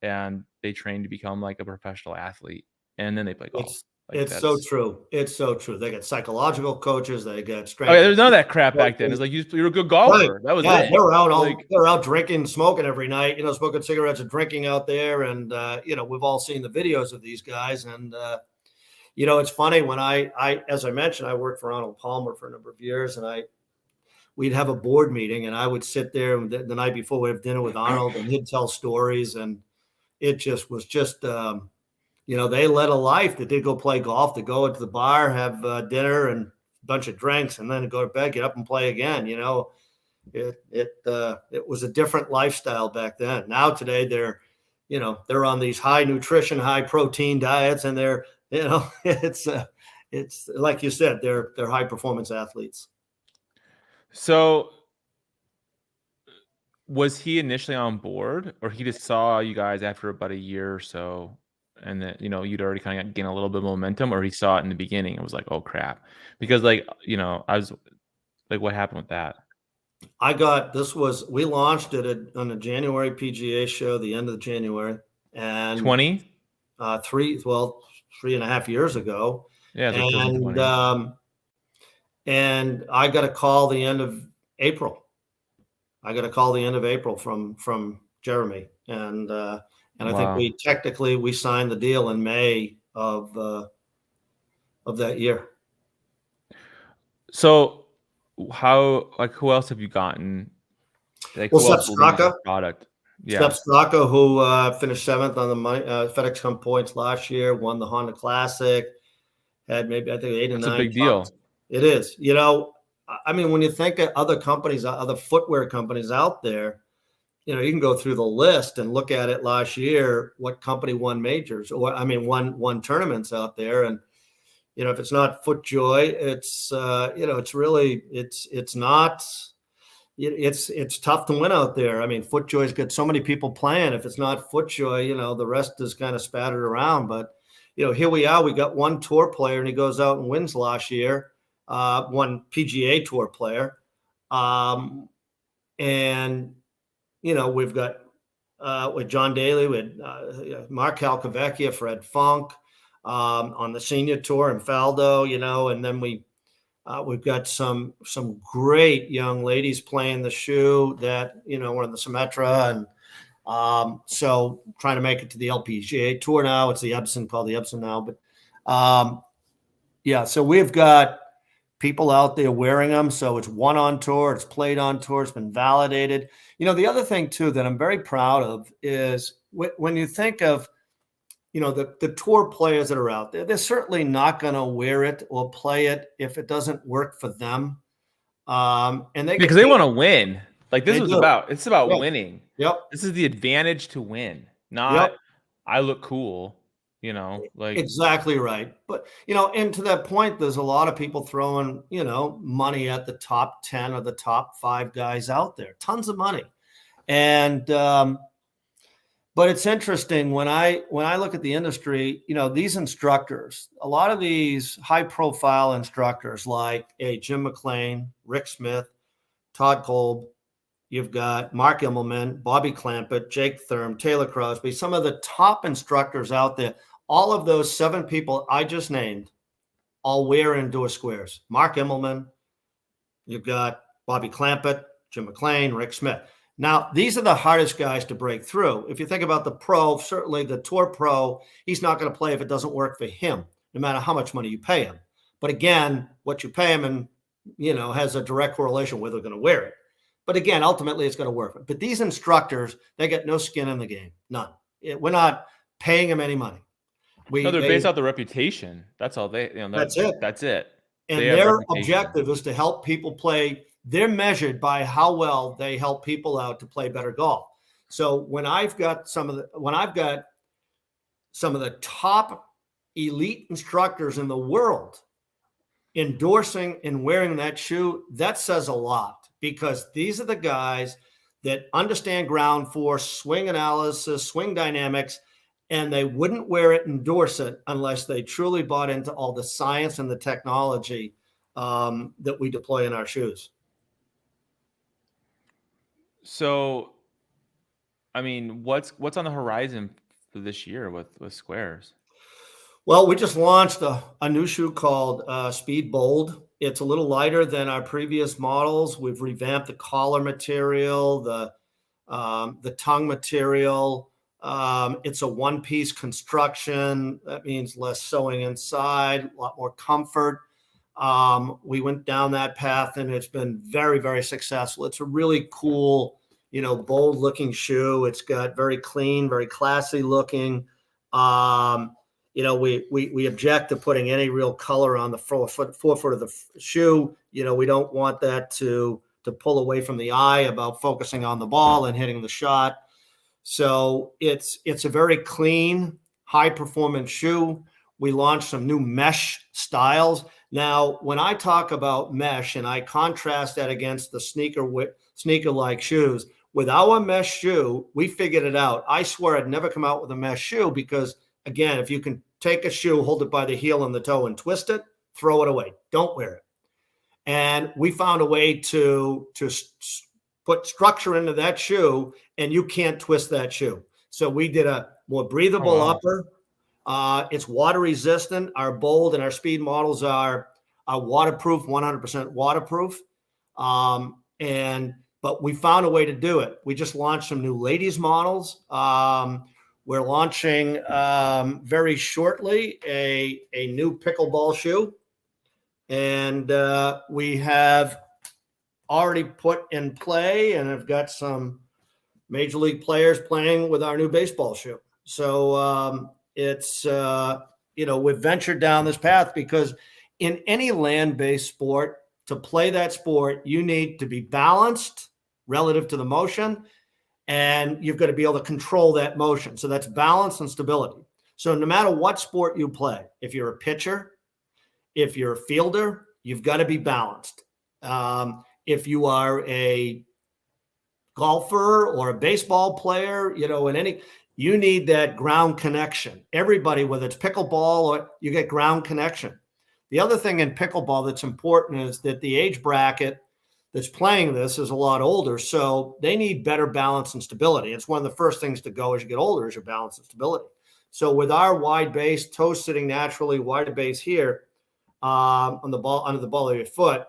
and they train to become like a professional athlete, and then they play golf. Like It's so that's true. It's so true. They get psychological coaches. They get oh yeah, strength and there's none of that crap back then. coaches. It's like you're a good Right. golfer. That was Yeah, it. Like they're out drinking, smoking every night, smoking cigarettes and drinking out there. And we've all seen the videos of these guys. And it's funny when I as I mentioned, I worked for Arnold Palmer for a number of years, and we'd have a board meeting, and I would sit there and the night before we'd have dinner with Arnold, and he'd tell stories, and it just was just they led a life that did go play golf, to go into the bar, have dinner and a bunch of drinks, and then go to bed, get up and play again. It was a different lifestyle back then. Now today they're on these high nutrition, high protein diets, and they're it's like you said, they're high performance athletes. so was he initially on board, or he just saw you guys after about a year or so, and then you'd already kind of gain a little bit of momentum, or he saw it in the beginning and was like, "Oh crap," because I was like, what happened with that? We launched it on a January PGA show, the end of January, and 20? three and a half years ago. Yeah, it's like And 2020. and I got a call the end of April. I got a call the end of April from Jeremy, and I think Wow. we signed the deal in May of that year. So who else have you gotten? Like, Well, who else believes in the product? Step Yeah, Straka, who finished seventh on the FedEx Cup points last year, won the Honda Classic, had maybe I think 8 or that's a 9 big top. deal. It is. I mean, when you think of other companies, other footwear companies out there, you can go through the list and look at it last year. What company won majors, or I mean, won tournaments out there, and if it's not FootJoy, it's really it's not. It's tough to win out there. I mean, FootJoy's got so many people playing. If it's not FootJoy, the rest is kind of spattered around. But here we are. We got one tour player, and he goes out and wins last year. One PGA Tour player, and we've got with John Daly, with Mark Calcavecchia, Fred Funk on the senior tour, and Faldo. And then we've got some great young ladies playing the shoe that were in the Symetra, and so trying to make it to the LPGA tour now. It's the Epson, called the Epson now, but so we've got people out there wearing them. So it's won on tour, it's played on tour, it's been validated. The other thing too that I'm very proud of is when you think of the tour players that are out there, they're certainly not going to wear it or play it if it doesn't work for them. And they Because get they paid. want to win. Like They do. it's about Yeah. winning. Yep. This is the advantage to win, Yep. not I look cool, like Exactly right. But, and to that point, there's a lot of people throwing, money at the top 10 or the top 5 guys out there, tons of money. And, but it's interesting when I look at the industry, these instructors, a lot of these high profile instructors like Jim McLean, Rick Smith, Todd Kolb, you've got Mark Immelman, Bobby Clampett, Jake Thurm, Taylor Crosby, some of the top instructors out there. All of those 7 people I just named all wear and endorse Sqairz. Mark Immelman, you've got Bobby Clampett, Jim McLean, Rick Smith. Now, these are the hardest guys to break through. If you think about the pro, certainly the tour pro, he's not going to play if it doesn't work for him, no matter how much money you pay him. But again, what you pay him and, has a direct correlation whether they're going to wear it. But again, ultimately, it's going to work. But these instructors, they get no skin in the game, none. We're not paying them any money. no, they're based off the reputation. That's all they, That's it. That's it. They And have their reputation. objective is to help people play. They're measured by how well they help people out to play better golf. So when I've got some of the top elite instructors in the world endorsing and wearing that shoe, that says a lot, because these are the guys that understand ground force, swing analysis, swing dynamics, and they wouldn't wear it, endorse it, unless they truly bought into all the science and the technology that we deploy in our shoes. So, I mean, what's on the horizon for this year with Sqairz? Well, we just launched a new shoe called Speed Bold. It's a little lighter than our previous models. We've revamped the collar material, the tongue material. It's a one-piece construction. That means less sewing inside, a lot more comfort. We went down that path, and it's been very, very successful. It's a really cool, bold-looking shoe. It's got very clean, very classy looking. We object to putting any real color on the forefoot of the shoe. We don't want that to pull away from the eye about focusing on the ball and hitting the shot. So it's a very clean, high performance shoe. We launched some new mesh styles. Now, when I talk about mesh and I contrast that against the sneaker-like shoes, with our mesh shoe, we figured it out. I swear I'd never come out with a mesh shoe because, again, if you can take a shoe, hold it by the heel and the toe and twist it, throw it away. Don't wear it. And we found a way to put structure into that shoe, and you can't twist that shoe. So we did a more breathable upper. It's water resistant. Our Bold and our Speed models are waterproof, 100% waterproof. But we found a way to do it. We just launched some new ladies models. We're launching very shortly a new pickleball shoe. And we have already put in play and have got some major league players playing with our new baseball shoe. So we've ventured down this path because in any land-based sport, to play that sport, you need to be balanced relative to the motion, and you've got to be able to control that motion. So that's balance and stability. So no matter what sport you play, if you're a pitcher, if you're a fielder, you've got to be balanced. If you are a golfer or a baseball player, you need that ground connection. Everybody, whether it's pickleball or you get ground connection. The other thing in pickleball that's important is that the age bracket that's playing this is a lot older, so they need better balance and stability. It's one of the first things to go as you get older is your balance and stability. So with our wide base, toes sitting naturally, wide base here on the ball, under the ball of your foot,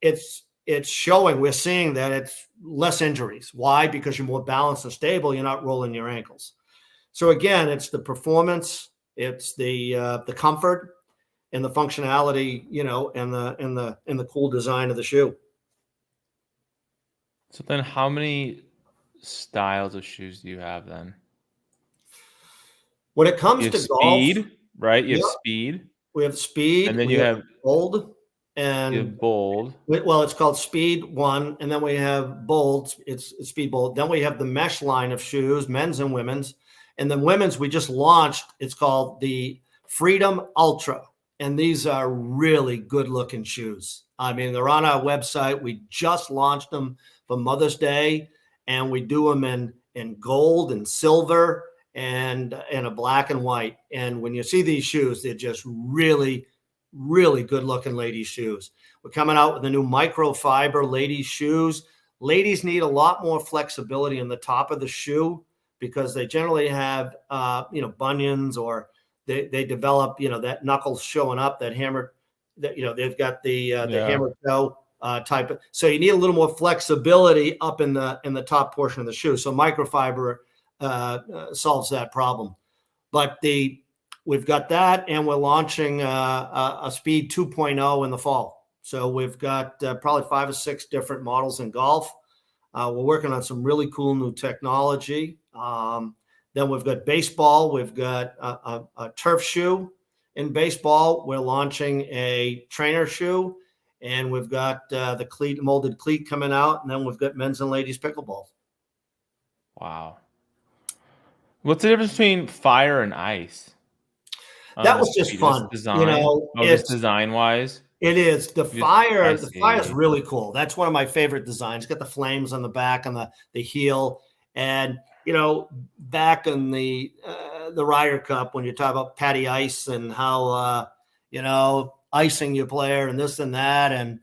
it's showing, we're seeing that it's less injuries. Why? Because you're more balanced and stable. You're not rolling your ankles. So again, it's the performance, it's the comfort, and the functionality, and the cool design of the shoe. So then how many styles of shoes do you have then? When it comes to golf, speed, right? You have speed. We have speed. And then you have bold. And you have bold. Well, it's called Speed 1. And then we have bold. It's Speed Bold. Then we have the mesh line of shoes, men's and women's. And then women's, we just launched. It's called the Freedom Ultra. And these are really good looking shoes. I mean, they're on our website. We just launched them for Mother's Day, and we do them in gold and silver and a black and white. And when you see these shoes, they're just really, really good looking ladies shoes. We're coming out with the new microfiber ladies shoes. Ladies need a lot more flexibility in the top of the shoe because they generally have, bunions, or they develop, that knuckles showing up, that hammer, that, they've got the hammer toe type of. So you need a little more flexibility up in the top portion of the shoe. So microfiber solves that problem. But we've got that, and we're launching a Speed 2.0 in the fall. So we've got probably 5 or 6 different models in golf. We're working on some really cool new technology. Then we've got baseball. We've got a turf shoe in baseball. We're launching a trainer shoe, and we've got the molded cleat coming out. And then we've got men's and ladies pickleball. Wow. What's the difference between fire and ice? That was just fun. Just design wise. It is. The fire is really cool. That's one of my favorite designs. It's got the flames on the back and the heel. And, back in the Ryder Cup, when you talk about Patty Ice and how, icing your player and this and that, and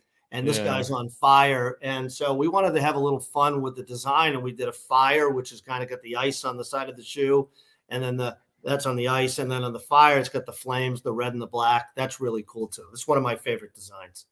this guy's on fire. And so we wanted to have a little fun with the design, and we did a fire, which has kind of got the ice on the side of the shoe, and then the That's on the ice, and then on the fire, it's got the flames, the red and the black. That's really cool too. It's one of my favorite designs.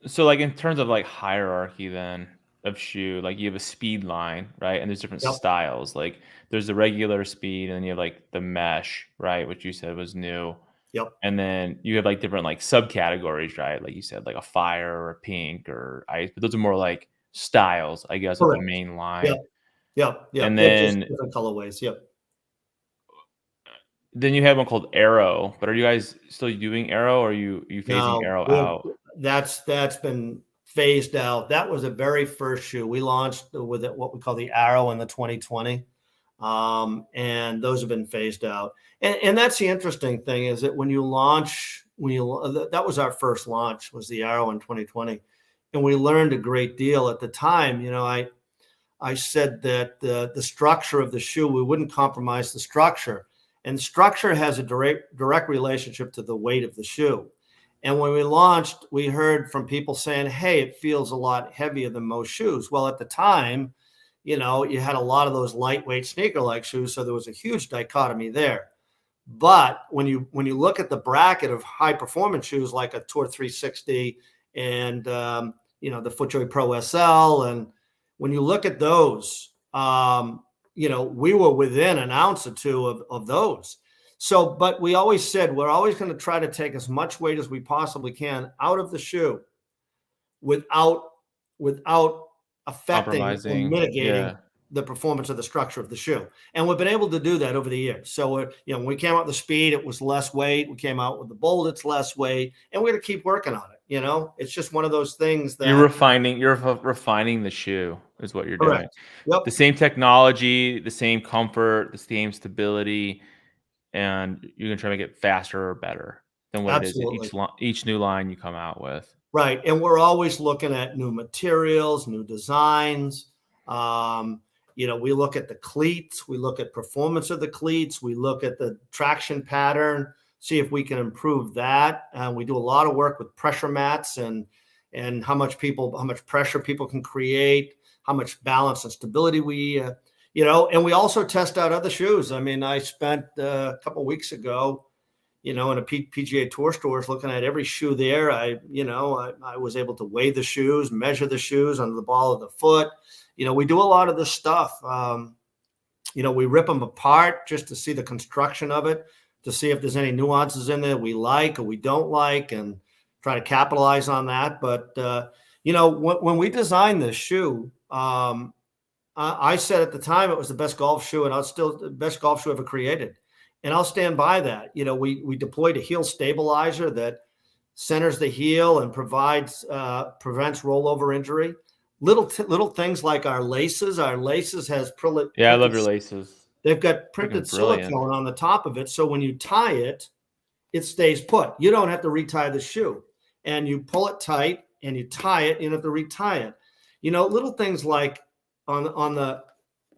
So, like, in terms of, like, hierarchy then of shoe, like, you have a speed line, right? And there's different Yep, styles. Like, there's the regular speed, and then you have, like, the mesh, right, which you said was new. yep, And then you have, like, different, like, subcategories, right? Like you said, like a fire or a pink or ice, but those are more like styles, I guess, of the correct. main Yep, line. yep, yep. And Yep. Just then different colorways. Yep. you have one called Arrow, but are you guys still doing Arrow, or are you phasing No, Arrow out? that's been phased out. That was the very first shoe we launched with it, what we call the Arrow in the 2020, and those have been phased out. And that's the interesting thing is that when you launch, that was our first launch was the Arrow in 2020, and we learned a great deal at the time. I said that the structure of the shoe, we wouldn't compromise the structure. And structure has a direct relationship to the weight of the shoe. And when we launched, we heard from people saying, hey, it feels a lot heavier than most shoes. Well, at the time, you had a lot of those lightweight sneaker like shoes. So there was a huge dichotomy there. But when you look at the bracket of high performance shoes like a Tour 360 and the FootJoy Pro SL, and when you look at those, we were within an ounce or two of those. So, but we always said we're always going to try to take as much weight as we possibly can out of the shoe without affecting or Compromising. mitigating Yeah. the performance of the structure of the shoe. And we've been able to do that over the years. So when we came out with the speed, it was less weight. We came out with the bold, it's less weight, and we're going to keep working on it. It's just one of those things You're that refining the shoe is what you're doing. correct. Yep. The same technology, the same comfort, the same stability, and you're gonna try to make it faster or better than what it is in Absolutely. each new line you come out with. Right. And we're always looking at new materials, new designs. We look at the cleats, we look at performance of the cleats, we look at the traction pattern, see if we can improve that. And we do a lot of work with pressure mats and how much pressure people can create, how much balance and stability and we also test out other shoes. I mean, I spent a couple of weeks ago in a PGA Tour stores, looking at every shoe there. I was able to weigh the shoes, measure the shoes under the ball of the foot. We do a lot of this stuff. We rip them apart just to see the construction of it, to see if there's any nuances in there we like or we don't like, and try to capitalize on that. But when we designed this shoe, I said at the time it was the best golf shoe, and it's still the best golf shoe ever created. And I'll stand by that. We deployed a heel stabilizer that centers the heel and prevents rollover injury. Little things like our laces. Our laces has Yeah, I love your laces. they've got Freaking printed brilliant. silicone on the top of it, so when you tie it, it stays put. You don't have to retie the shoe, and you pull it tight and you tie it. You don't have to retie it. Little things like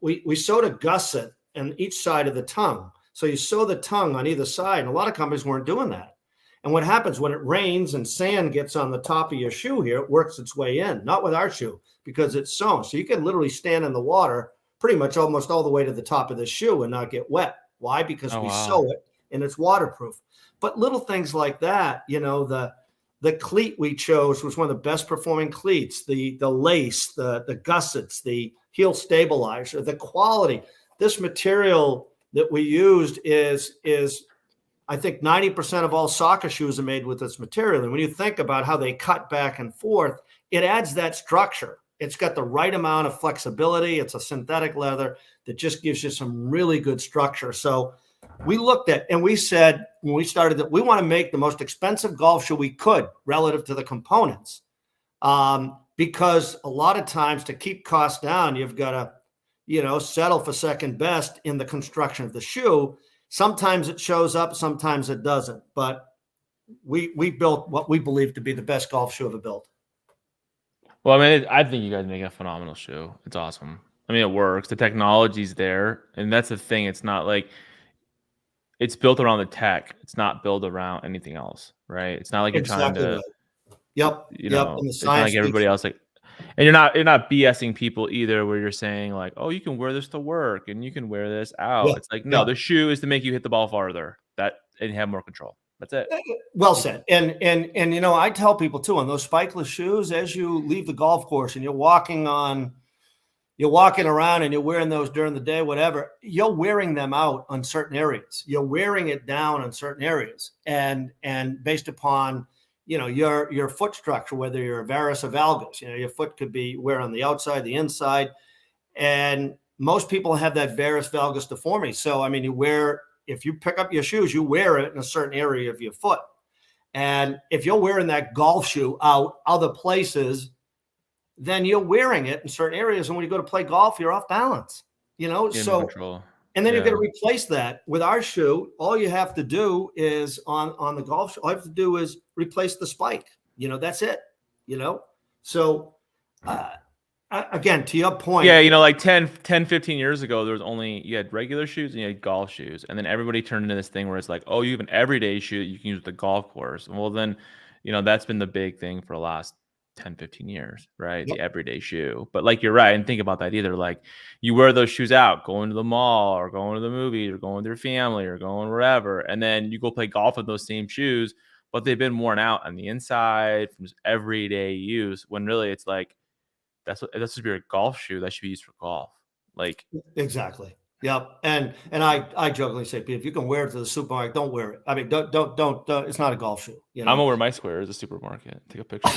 we sewed a gusset on each side of the tongue. So you sew the tongue on either side. And a lot of companies weren't doing that. And what happens when it rains and sand gets on the top of your shoe here, it works its way in. Not with our shoe because it's sewn. So you can literally stand in the water pretty much almost all the way to the top of the shoe and not get wet. Why? Because Oh, we wow. sew it and it's waterproof. But little things like that, the cleat we chose was one of the best performing cleats. The lace, the gussets, the heel stabilizer, the quality. This material that we used is I think 90% of all soccer shoes are made with this material. And when you think about how they cut back and forth, it adds that structure. It's got the right amount of flexibility. It's a synthetic leather that just gives you some really good structure. So we looked at and we said when we started that we want to make the most expensive golf shoe we could relative to the components, because a lot of times to keep costs down, you've got to settle for second best in the construction of the shoe. Sometimes it shows up, sometimes it doesn't. But we built what we believe to be the best golf shoe ever built. Well, I mean, I think you guys make a phenomenal shoe. It's awesome. I mean, it works. The technology's there, and that's the thing. It's not like it's built around the tech. It's not built around anything else, right? It's not like you're trying Exactly to, right. Yep. Yep. And the it's not science like everybody speaks. else. Like And you're not BSing people either, where you're saying like, oh, you can wear this to work and you can wear this Yeah, out. It's like, no, yeah. the shoe is to make you hit the ball farther. That and have more control. That's it. Well said. And I tell people too, on those spikeless shoes, as you leave the golf course and you're walking around and you're wearing those during the day, whatever, you're wearing them out on certain areas. You're wearing it down on certain areas. And based upon, your foot structure, whether you're a varus or valgus, your foot could be wear on the outside, the inside. And most people have that varus valgus deformity. So, I mean, if you pick up your shoes, you wear it in a certain area of your foot. And if you're wearing that golf shoe out other places, then you're wearing it in certain areas. And when you go to play golf, you're off balance, Get more So, control. and then you're Yeah. going to replace that with our shoe. All you have to do is on the golf shoe, all you have to do is replace the spike. That's it, So, uh, again, to your point, Yeah, like 15 years ago, you had regular shoes and you had golf shoes. And then everybody turned into this thing where it's like, oh, you have an everyday shoe that you can use at the golf course. Well, then, that's been the big thing for the last 10, 15 years, right? yep, The everyday shoe. But like, you're right. And think about that either. Like, you wear those shoes out, going to the mall or going to the movies or going with your family or going wherever. And then you go play golf with those same shoes, but they've been worn out on the inside from just everyday use, when really it's like, that should be a golf shoe that should be used for golf. Like, exactly. Yep. And I jokingly say, Pete, if you can wear it to the supermarket, don't wear it. I mean, don't. It's not a golf shoe. I'm gonna wear my Sqairz at a supermarket. Take a picture.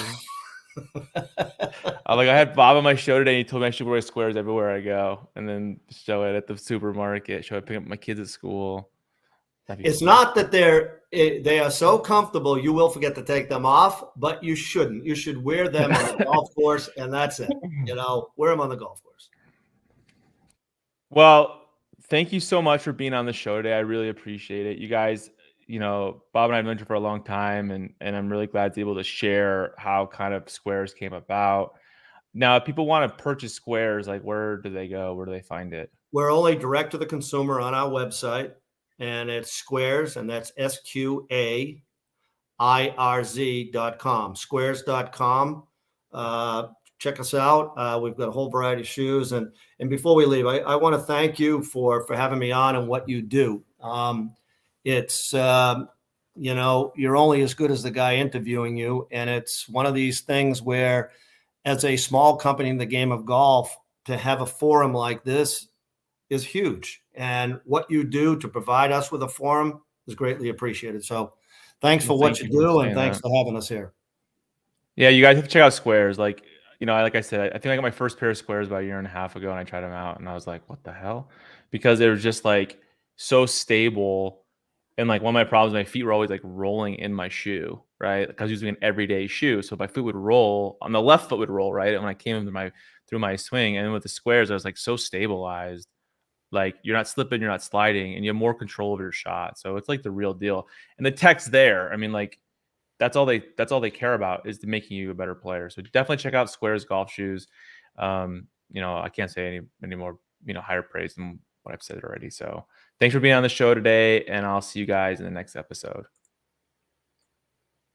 I had Bob on my show today. He told me I should wear Sqairz everywhere I go, and then show it at the supermarket. Show it pick up my kids at school. That'd be It's fun. not that they are so comfortable you will forget to take them off, but you shouldn't. You should wear them on the golf course, and that's it. Wear them on the golf course. Well, thank you so much for being on the show today. I really appreciate it. You guys, Bob and I have known you for a long time, and I'm really glad to be able to share how kind of Sqairz came about. Now, if people want to purchase Sqairz, like, where do they go? Where do they find it? We're only direct to the consumer on our website, and it's Sqairz, and that's SQAIRZ.com, Sqairz.com. Check us out. We've got a whole variety of shoes. And before we leave, I want to thank you for having me on and what you do. It's, you're only as good as the guy interviewing you. And it's one of these things where, as a small company in the game of golf, to have a forum like this is huge. And what you do to provide us with a forum is greatly appreciated. So thanks for what you do, and thanks for having us here. Yeah, you guys have to check out Sqairz. Like, like I said, I think I got my first pair of Sqairz about a year and a half ago, and I tried them out, and I was like, what the hell? Because they were just like so stable. And like, one of my problems, my feet were always like rolling in my shoe, right? Because I was using an everyday shoe. So my foot would roll, on the left foot would roll, right? And when I came through my swing, and with the Sqairz, I was like so stabilized. Like, you're not slipping, you're not sliding, and you have more control of your shot. So it's like the real deal. And the tech's there. I mean, like, that's all they care about, is making you a better player. So definitely check out Sqairz golf shoes. I can't say any more, higher praise than what I've said already. So thanks for being on the show today, and I'll see you guys in the next episode.